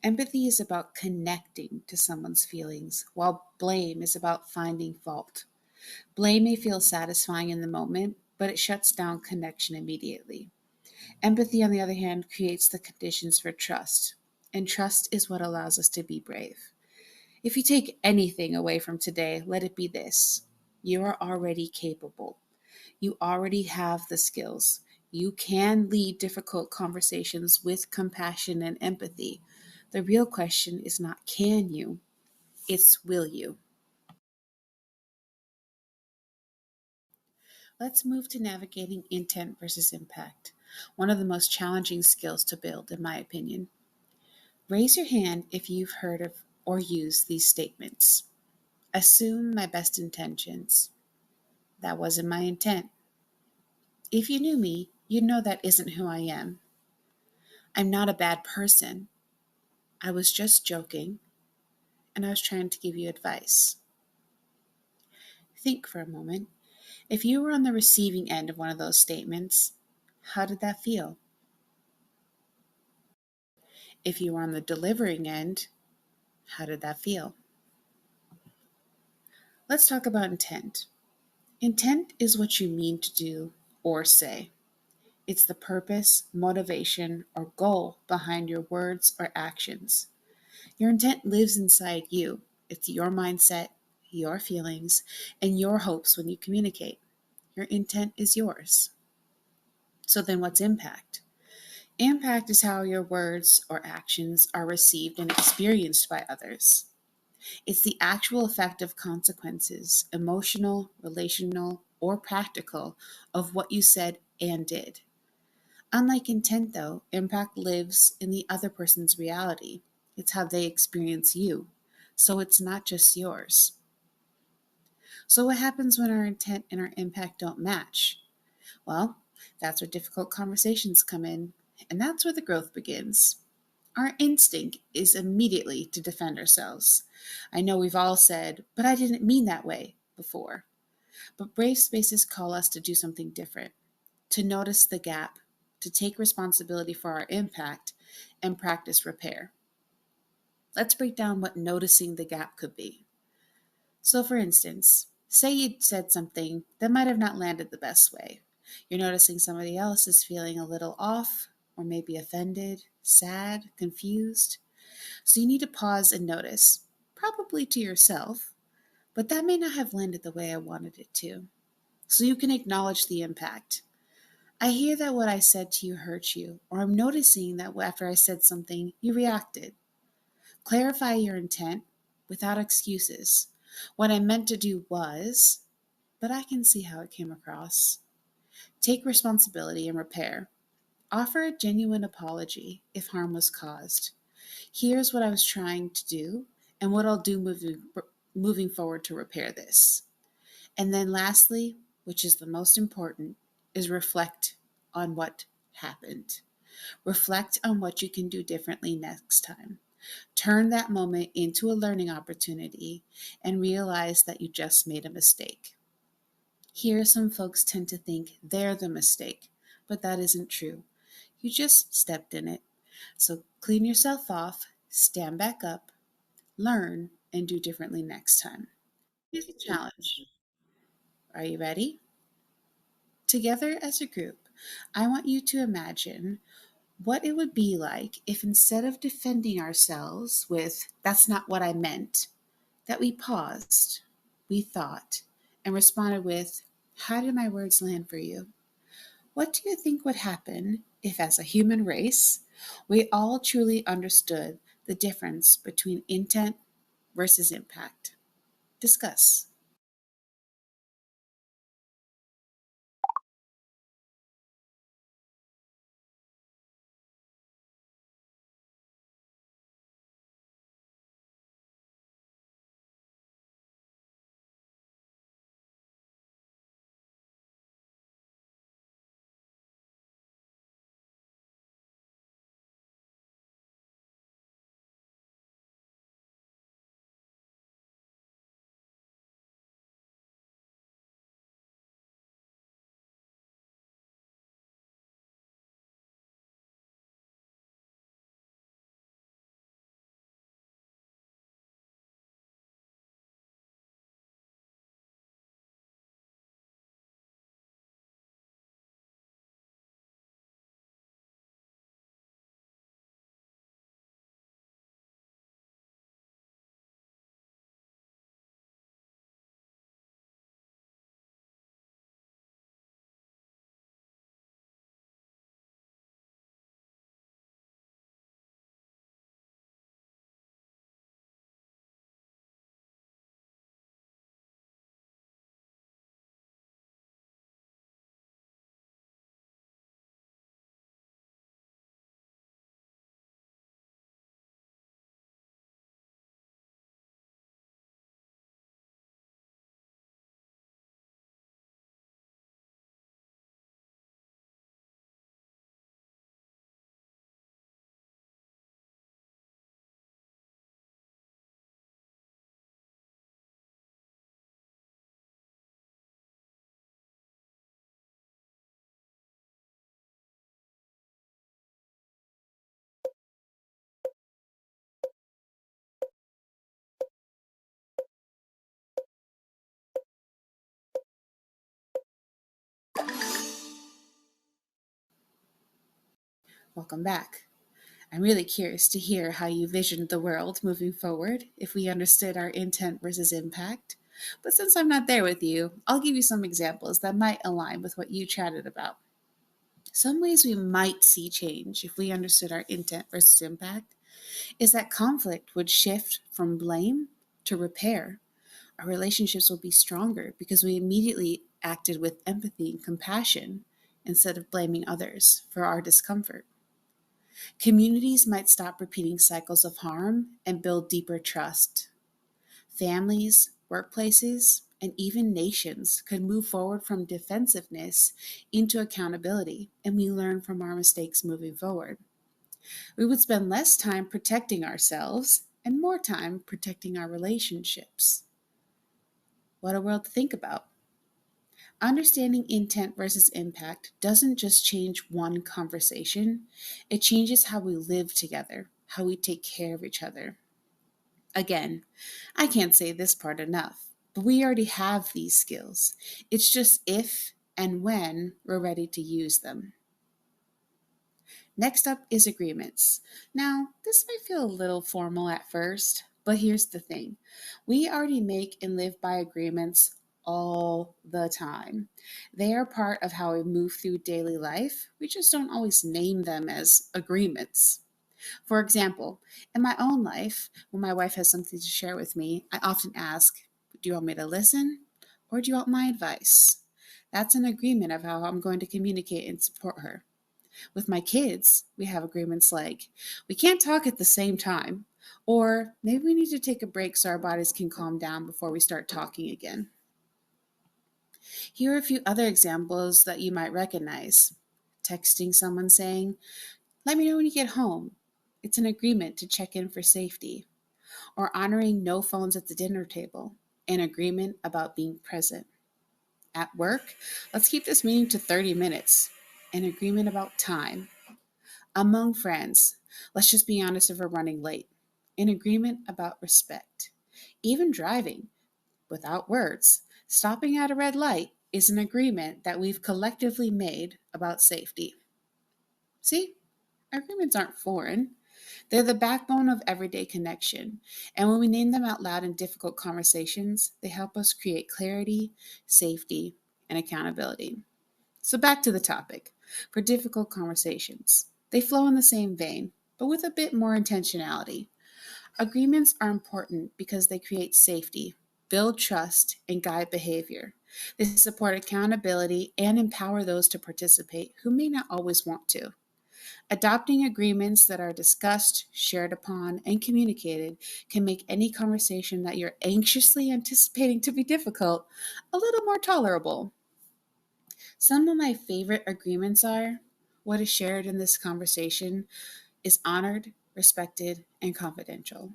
Empathy is about connecting to someone's feelings, while blame is about finding fault. Blame may feel satisfying in the moment, but it shuts down connection immediately. Empathy, on the other hand, creates the conditions for trust, and trust is what allows us to be brave. If you take anything away from today, let it be this: you are already capable. You already have the skills. You can lead difficult conversations with compassion and empathy. The real question is not can you, it's will you. Let's move to navigating intent versus impact, one of the most challenging skills to build, in my opinion. Raise your hand if you've heard of or used these statements. Assume my best intentions. That wasn't my intent. If you knew me, you'd know that isn't who I am. I'm not a bad person. I was just joking, and I was trying to give you advice. Think for a moment. If you were on the receiving end of one of those statements, how did that feel? If you were on the delivering end, how did that feel? Let's talk about intent. Intent is what you mean to do or say. It's the purpose, motivation, or goal behind your words or actions. Your intent lives inside you. It's your mindset, your feelings, and your hopes when you communicate. Your intent is yours. So then what's impact? Impact is how your words or actions are received and experienced by others. It's the actual effect of consequences, emotional, relational, or practical, of what you said and did. Unlike intent, though, impact lives in the other person's reality. It's how they experience you. So it's not just yours. So what happens when our intent and our impact don't match? Well, that's where difficult conversations come in, and that's where the growth begins. Our instinct is immediately to defend ourselves. I know we've all said, but I didn't mean that way before. But brave spaces call us to do something different, to notice the gap, to take responsibility for our impact, and practice repair. Let's break down what noticing the gap could be. So, for instance, say you said something that might have not landed the best way. You're noticing somebody else is feeling a little off, or maybe offended, sad, confused. So, you need to pause and notice, probably to yourself, but that may not have landed the way I wanted it to. So, you can acknowledge the impact. I hear that what I said to you hurt you, or I'm noticing that after I said something, you reacted. Clarify your intent without excuses. What I meant to do was, but I can see how it came across. Take responsibility and repair. Offer a genuine apology if harm was caused. Here's what I was trying to do and what I'll do moving forward to repair this. And then lastly, which is the most important, is reflect on what happened. Reflect on what you can do differently next time. Turn that moment into a learning opportunity and realize that you just made a mistake. Here, some folks tend to think they're the mistake, but that isn't true. You just stepped in it. So clean yourself off, stand back up, learn, and do differently next time. Here's a challenge. Are you ready? Together as a group, I want you to imagine what it would be like if instead of defending ourselves with, that's not what I meant, that we paused, we thought, and responded with, how did my words land for you? What do you think would happen if, as a human race, we all truly understood the difference between intent versus impact? Discuss. Welcome back. I'm really curious to hear how you visioned the world moving forward if we understood our intent versus impact. But since I'm not there with you, I'll give you some examples that might align with what you chatted about. Some ways we might see change if we understood our intent versus impact is that conflict would shift from blame to repair. Our relationships will be stronger because we immediately acted with empathy and compassion instead of blaming others for our discomfort. Communities might stop repeating cycles of harm and build deeper trust. Families, workplaces, and even nations could move forward from defensiveness into accountability, and we learn from our mistakes moving forward. We would spend less time protecting ourselves and more time protecting our relationships. What a world to think about. Understanding intent versus impact doesn't just change one conversation, it changes how we live together, how we take care of each other. Again, I can't say this part enough, but we already have these skills. It's just if and when we're ready to use them. Next up is agreements. Now, this might feel a little formal at first, but here's the thing. We already make and live by agreements all the time. They are part of how we move through daily life. We just don't always name them as agreements. For example, in my own life, when my wife has something to share with me, I often ask, do you want me to listen or do you want my advice? That's an agreement of how I'm going to communicate and support her. With my kids, we have agreements like, we can't talk at the same time, or maybe we need to take a break so our bodies can calm down before we start talking again. Here are a few other examples that you might recognize. Texting someone saying, let me know when you get home. It's an agreement to check in for safety. Or honoring no phones at the dinner table, an agreement about being present. At work, let's keep this meeting to 30 minutes, an agreement about time. Among friends, let's just be honest if we're running late, an agreement about respect. Even driving, without words, stopping at a red light is an agreement that we've collectively made about safety. See, agreements aren't foreign. They're the backbone of everyday connection, and when we name them out loud in difficult conversations, they help us create clarity, safety, and accountability. So, back to the topic. For difficult conversations, they flow in the same vein, but with a bit more intentionality. Agreements are important because they create safety, build trust, and guide behavior. They support accountability and empower those to participate who may not always want to. Adopting agreements that are discussed, shared upon, and communicated can make any conversation that you're anxiously anticipating to be difficult a little more tolerable. Some of my favorite agreements are what is shared in this conversation is honored, respected, and confidential.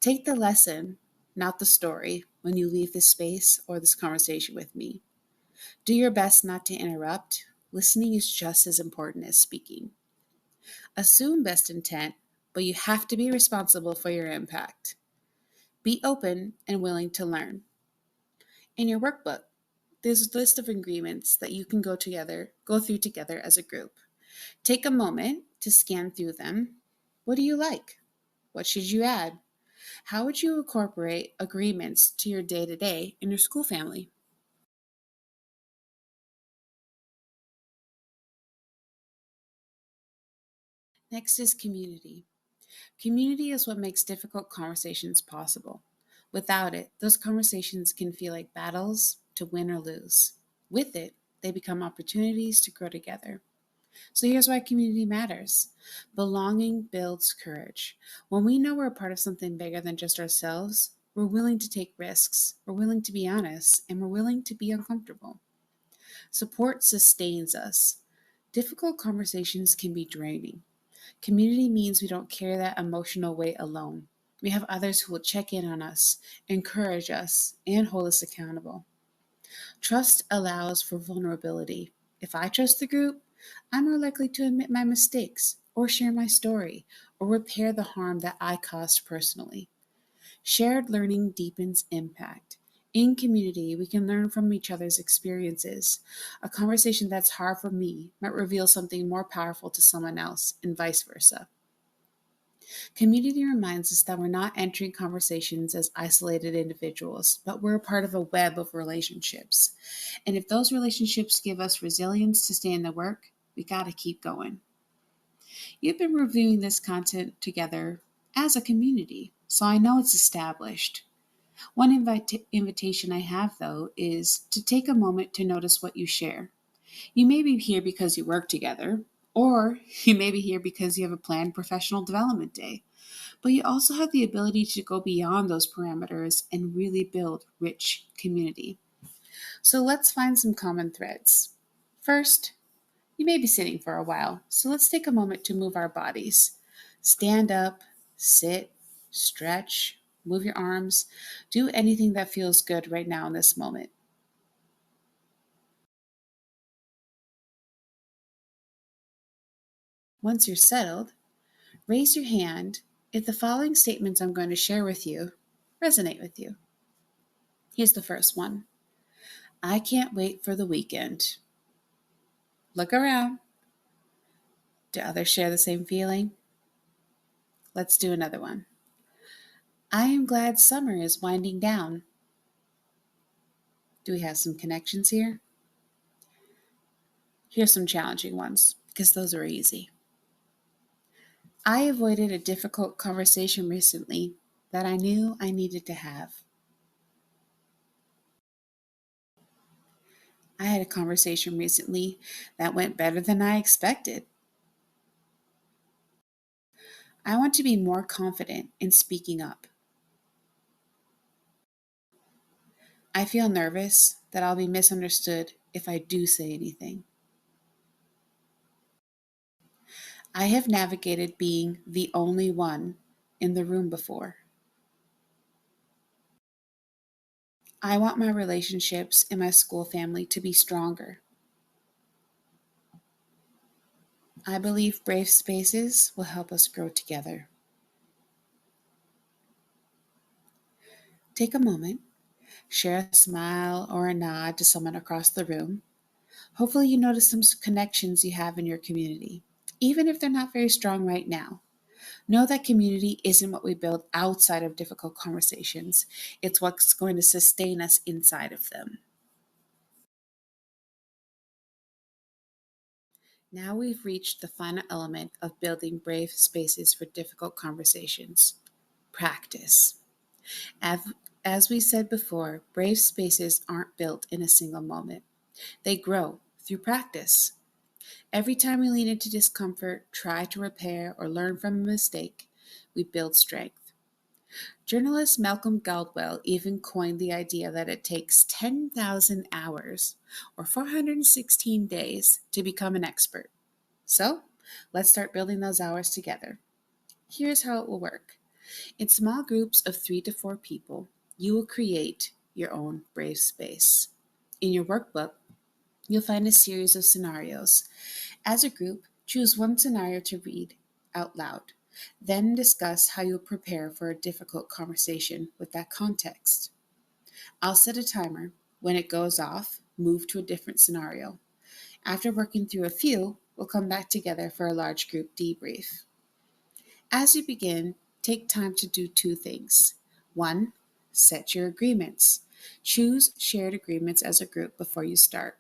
Take the lesson, not the story, when you leave this space or this conversation with me. Do your best not to interrupt. Listening is just as important as speaking. Assume best intent, but you have to be responsible for your impact. Be open and willing to learn. In your workbook, there's a list of agreements that you can go through together as a group. Take a moment to scan through them. What do you like? What should you add? How would you incorporate agreements to your day-to-day in your school family? Next is community. Community is what makes difficult conversations possible. Without it, those conversations can feel like battles to win or lose. With it, they become opportunities to grow together. So here's why community matters. Belonging builds courage. When we know we're a part of something bigger than just ourselves, we're willing to take risks, we're willing to be honest, and we're willing to be uncomfortable. Support sustains us. Difficult conversations can be draining. Community means we don't carry that emotional weight alone. We have others who will check in on us, encourage us, and hold us accountable. Trust allows for vulnerability. If I trust the group, I'm more likely to admit my mistakes, or share my story, or repair the harm that I caused personally. Shared learning deepens impact. In community, we can learn from each other's experiences. A conversation that's hard for me might reveal something more powerful to someone else, and vice versa. Community reminds us that we're not entering conversations as isolated individuals, but we're a part of a web of relationships. And if those relationships give us resilience to stay in the work, we got to keep going. You've been reviewing this content together as a community, so I know it's established. One invitation I have, though, is to take a moment to notice what you share. You may be here because you work together, or you may be here because you have a planned professional development day. But you also have the ability to go beyond those parameters and really build rich community. So let's find some common threads. First, You may be sitting for a while, so let's take a moment to move our bodies. Stand up, sit, stretch, move your arms. Do anything that feels good right now in this moment. Once you're settled, raise your hand if the following statements I'm going to share with you resonate with you. Here's the first one. I can't wait for the weekend. Look around. Do others share the same feeling? Let's do another one. I am glad summer is winding down. Do we have some connections here? Here's some challenging ones, because those are easy. I avoided a difficult conversation recently that I knew I needed to have. I had a conversation recently that went better than I expected. I want to be more confident in speaking up. I feel nervous that I'll be misunderstood if I do say anything. I have navigated being the only one in the room before. I want my relationships in my school family to be stronger. I believe brave spaces will help us grow together. Take a moment, share a smile or a nod to someone across the room. Hopefully, you notice some connections you have in your community, even if they're not very strong right now. Know that community isn't what we build outside of difficult conversations, it's what's going to sustain us inside of them. Now we've reached the final element of building brave spaces for difficult conversations practice. As we said before, brave spaces aren't built in a single moment, they grow through practice. Every time we lean into discomfort, try to repair, or learn from a mistake, we build strength. Journalist Malcolm Gladwell even coined the idea that it takes 10,000 hours, or 416 days, to become an expert. So, let's start building those hours together. Here's how it will work. In small groups of 3 to 4 people, you will create your own brave space. In your workbook, you'll find a series of scenarios. As a group, choose one scenario to read out loud. Then discuss how you'll prepare for a difficult conversation with that context. I'll set a timer. When it goes off, move to a different scenario. After working through a few, we'll come back together for a large group debrief. As you begin, take time to do 2 things. 1. Set your agreements. Choose shared agreements as a group before you start.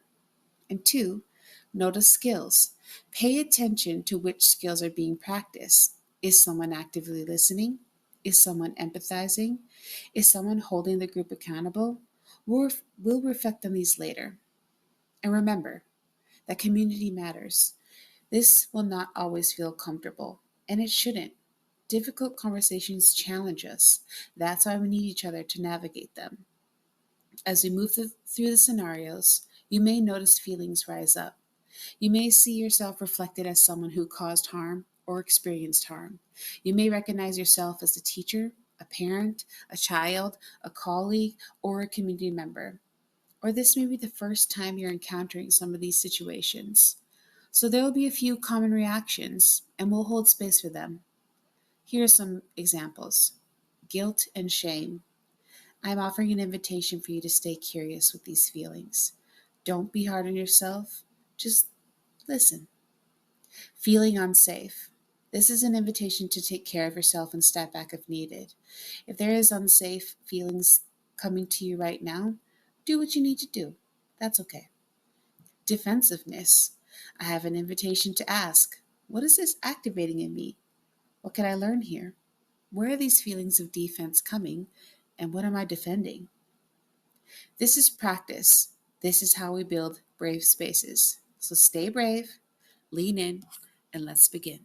And 2. Notice skills. Pay attention to which skills are being practiced. Is someone actively listening? Is someone empathizing? Is someone holding the group accountable? We'll reflect on these later. And remember that community matters. This will not always feel comfortable, and it shouldn't. Difficult conversations challenge us. That's why we need each other to navigate them. As we move through the scenarios, you may notice feelings rise up. You may see yourself reflected as someone who caused harm or experienced harm. You may recognize yourself as a teacher, a parent, a child, a colleague, or a community member. Or this may be the first time you're encountering some of these situations. So there will be a few common reactions, and we'll hold space for them. Here are some examples. Guilt and shame. I'm offering an invitation for you to stay curious with these feelings. Don't be hard on yourself, just listen. Feeling unsafe. This is an invitation to take care of yourself and step back if needed. If there is unsafe feelings coming to you right now, do what you need to do. That's okay. Defensiveness. I have an invitation to ask, what is this activating in me? What can I learn here? Where are these feelings of defense coming, and what am I defending? This is practice. This is how we build brave spaces. So stay brave, lean in, and let's begin.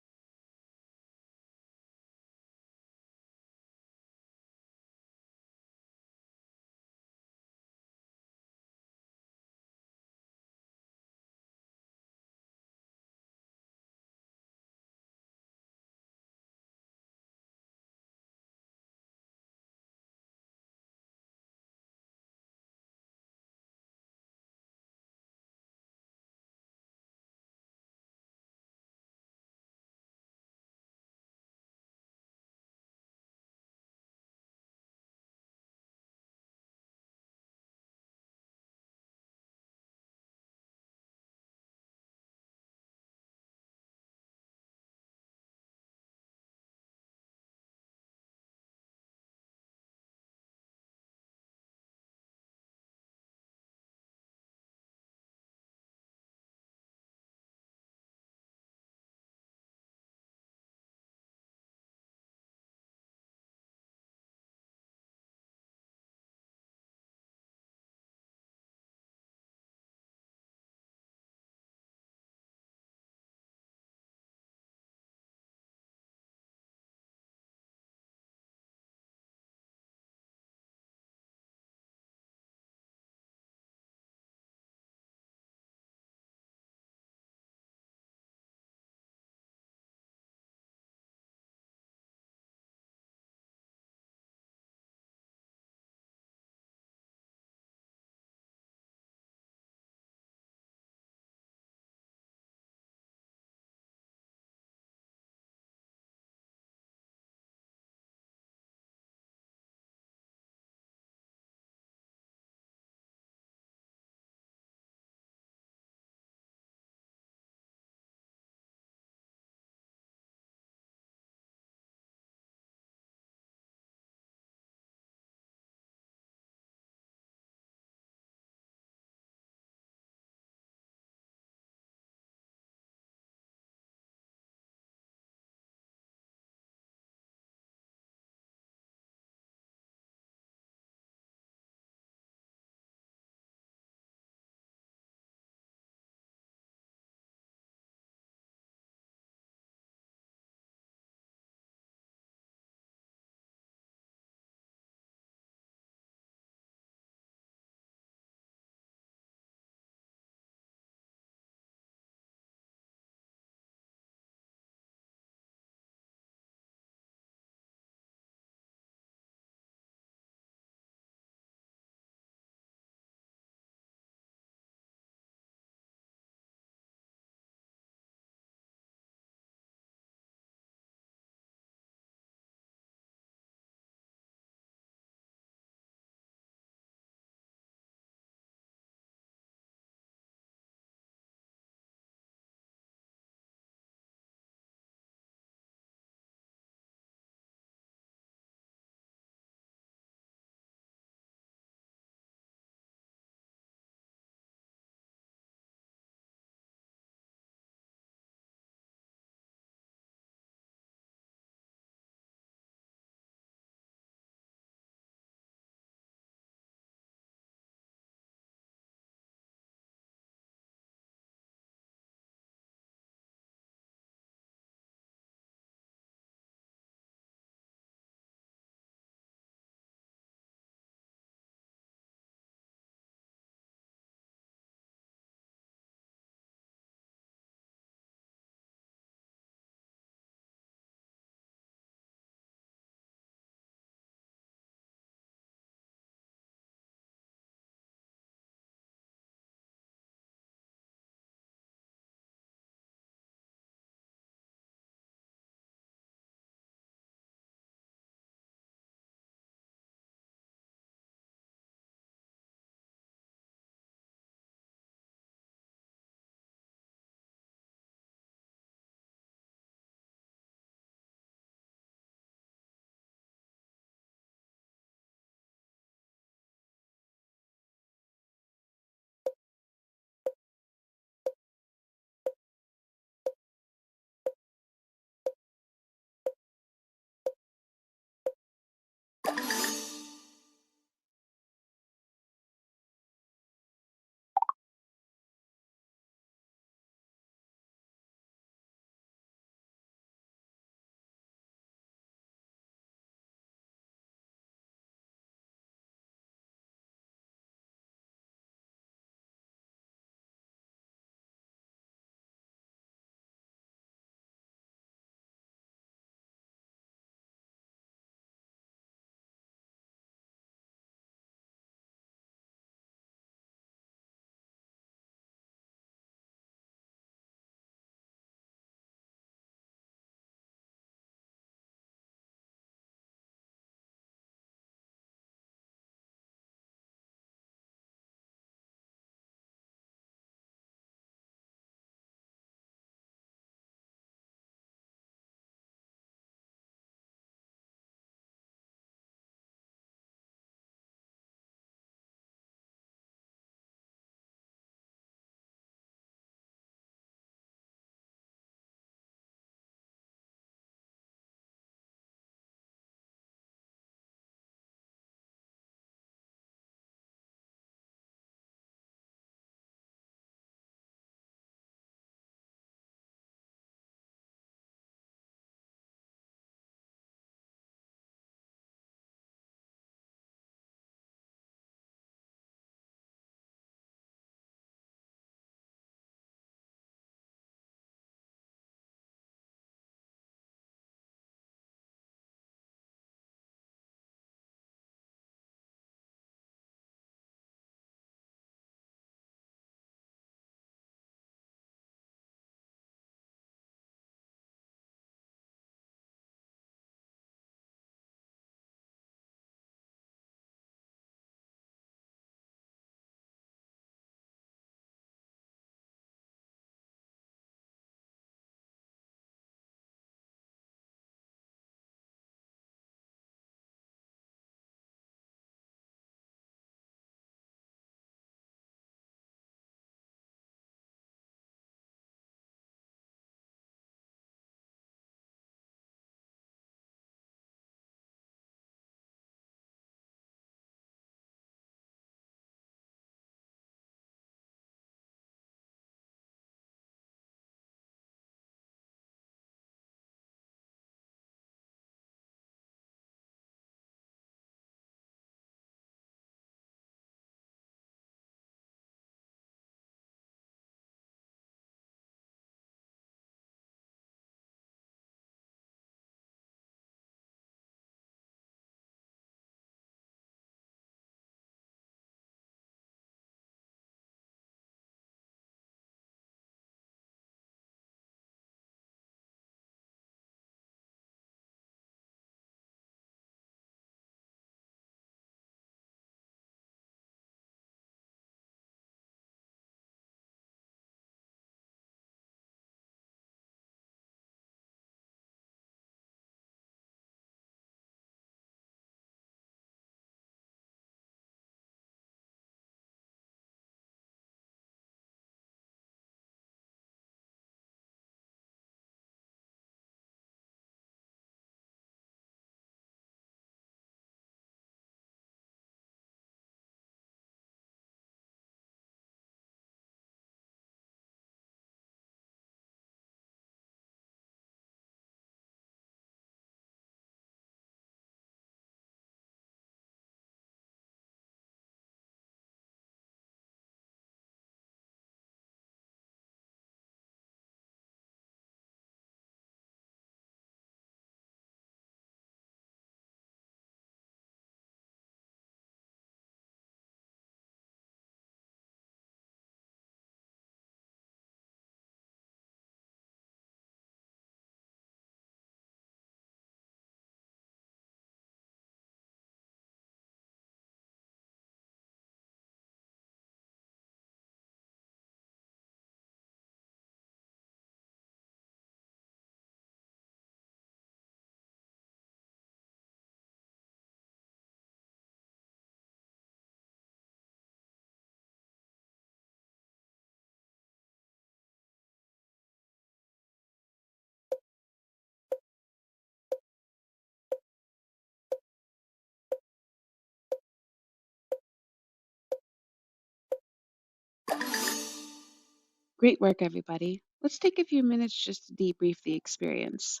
Great work, everybody. Let's take a few minutes just to debrief the experience.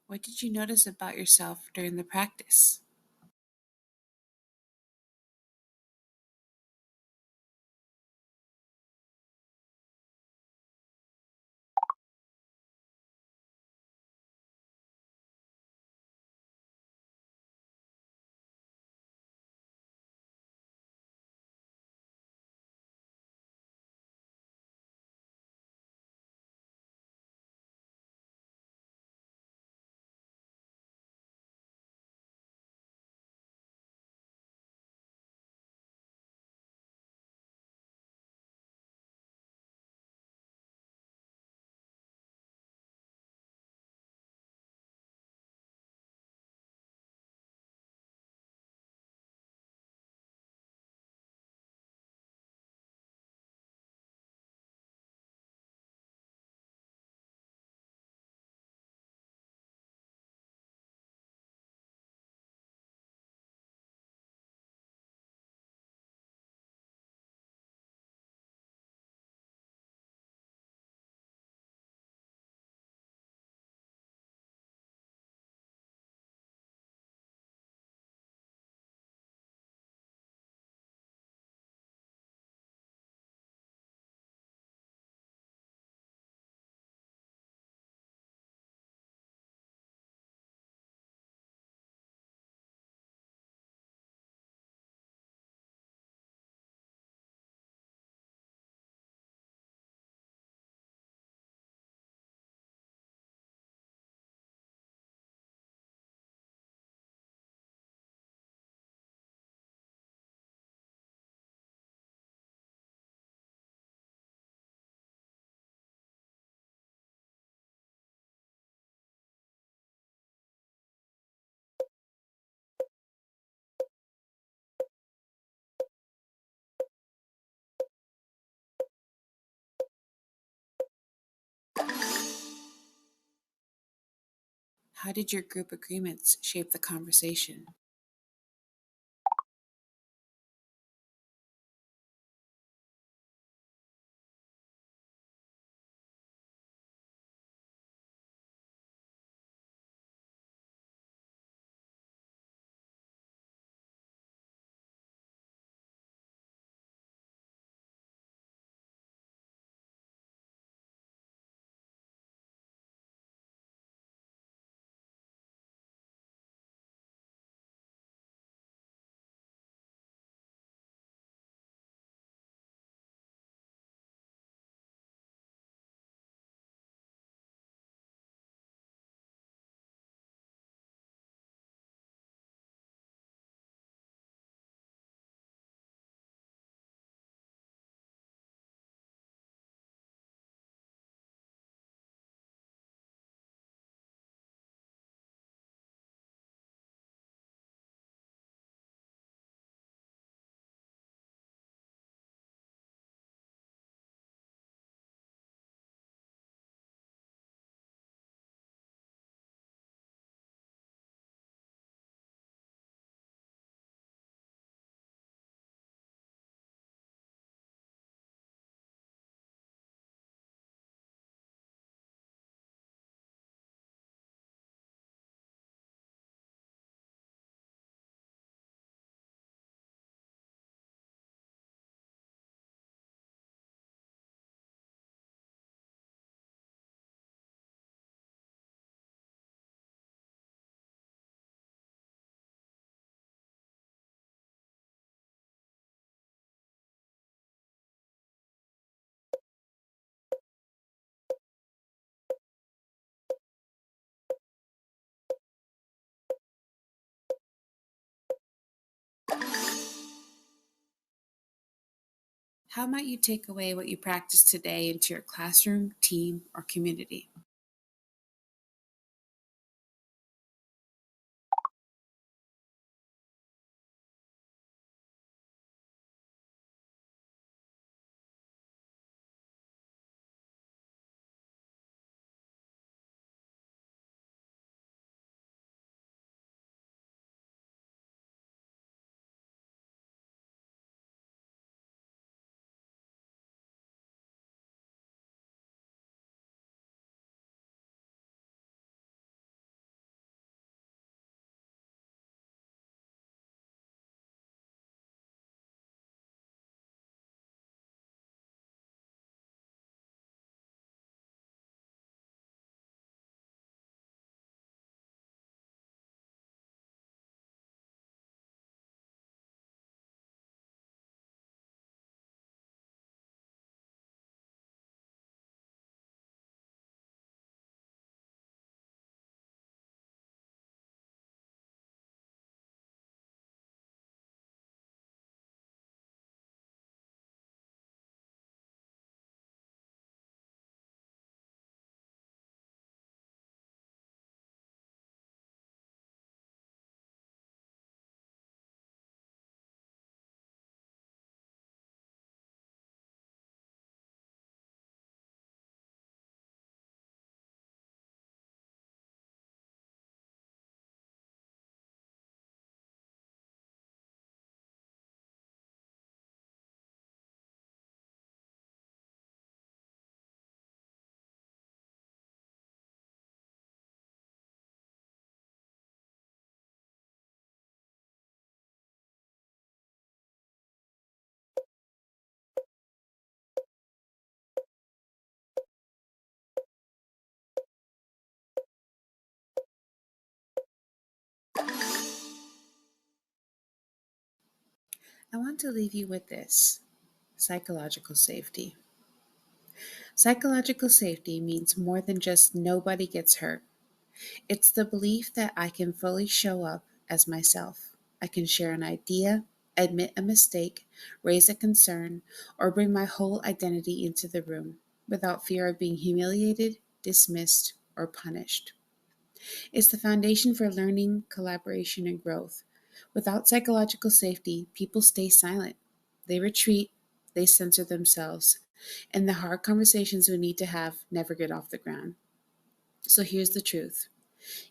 What did you notice about yourself during the practice? How did your group agreements shape the conversation? How might you take away what you practiced today into your classroom, team, or community? I want to leave you with this: psychological safety. Psychological safety means more than just nobody gets hurt. It's the belief that I can fully show up as myself. I can share an idea, admit a mistake, raise a concern, or bring my whole identity into the room without fear of being humiliated, dismissed, or punished. It's the foundation for learning, collaboration, and growth. Without psychological safety, people stay silent. They retreat, they censor themselves, and the hard conversations we need to have never get off the ground. So here's the truth: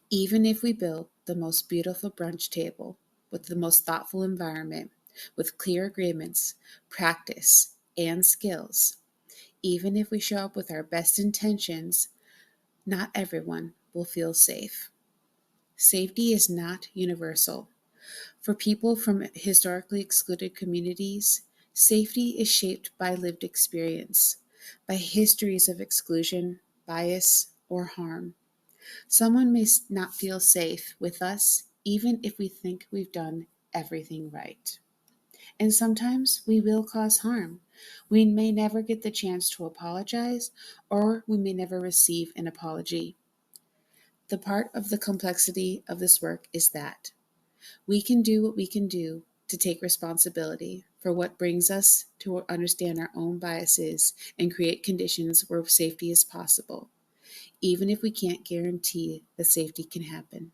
even if we build the most beautiful brunch table with the most thoughtful environment, with clear agreements, practice, and skills, even if we show up with our best intentions, not everyone will feel safe. Safety is not universal. For people from historically excluded communities, safety is shaped by lived experience, by histories of exclusion, bias, or harm. Someone may not feel safe with us, even if we think we've done everything right. And sometimes we will cause harm. We may never get the chance to apologize, or we may never receive an apology. The part of the complexity of this work is that we can do what we can do to take responsibility for what brings us to understand our own biases and create conditions where safety is possible, even if we can't guarantee that safety can happen.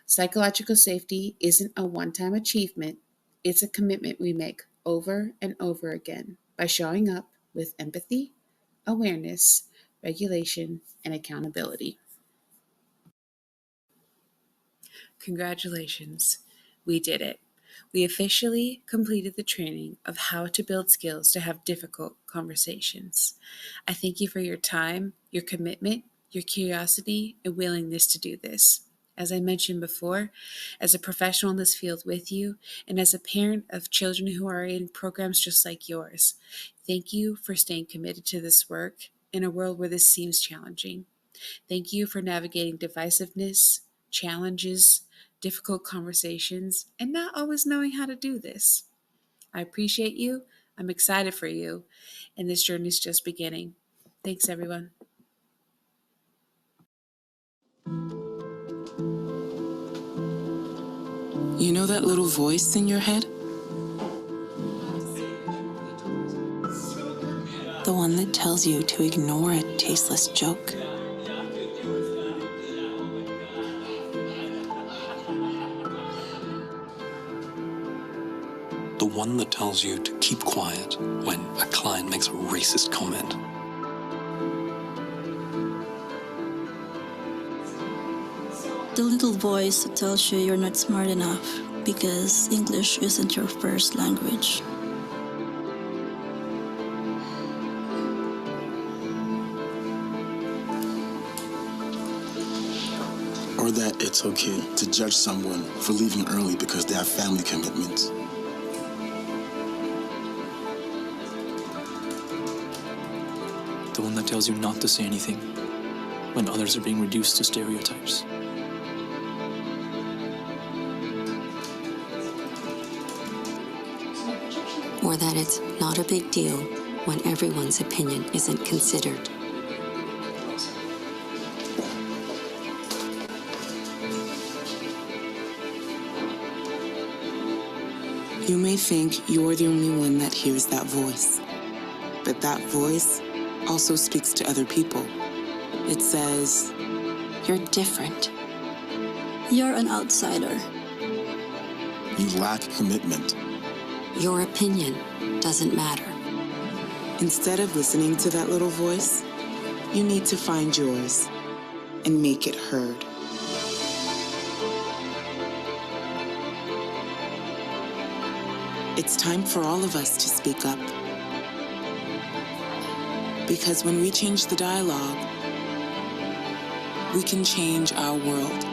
Psychological safety isn't a one time achievement, it's a commitment we make over and over again by showing up with empathy, awareness, regulation, and accountability. Congratulations, we did it. We officially completed the training of how to build skills to have difficult conversations. I thank you for your time, your commitment, your curiosity, and willingness to do this. As I mentioned before, as a professional in this field with you, and as a parent of children who are in programs just like yours, thank you for staying committed to this work in a world where this seems challenging. Thank you for navigating divisiveness, challenges, difficult conversations, and not always knowing how to do this. I appreciate you. I'm excited for you. And this journey is just beginning. Thanks, everyone. You know that little voice in your head? The one that tells you to ignore a tasteless joke. The one that tells you to keep quiet when a client makes a racist comment. The little voice that tells you you're not smart enough because English isn't your first language. Or that it's okay to judge someone for leaving early because they have family commitments. The one that tells you not to say anything when others are being reduced to stereotypes. Or that it's not a big deal when everyone's opinion isn't considered. You may think you're the only one that hears that voice, but that voice also speaks to other people. It says, You're different. You're an outsider. You lack commitment. Your opinion doesn't matter. instead of listening to that little voice, you need to find yours and make it heard. It's time for all of us to speak up. Because when we change the dialogue, we can change our world.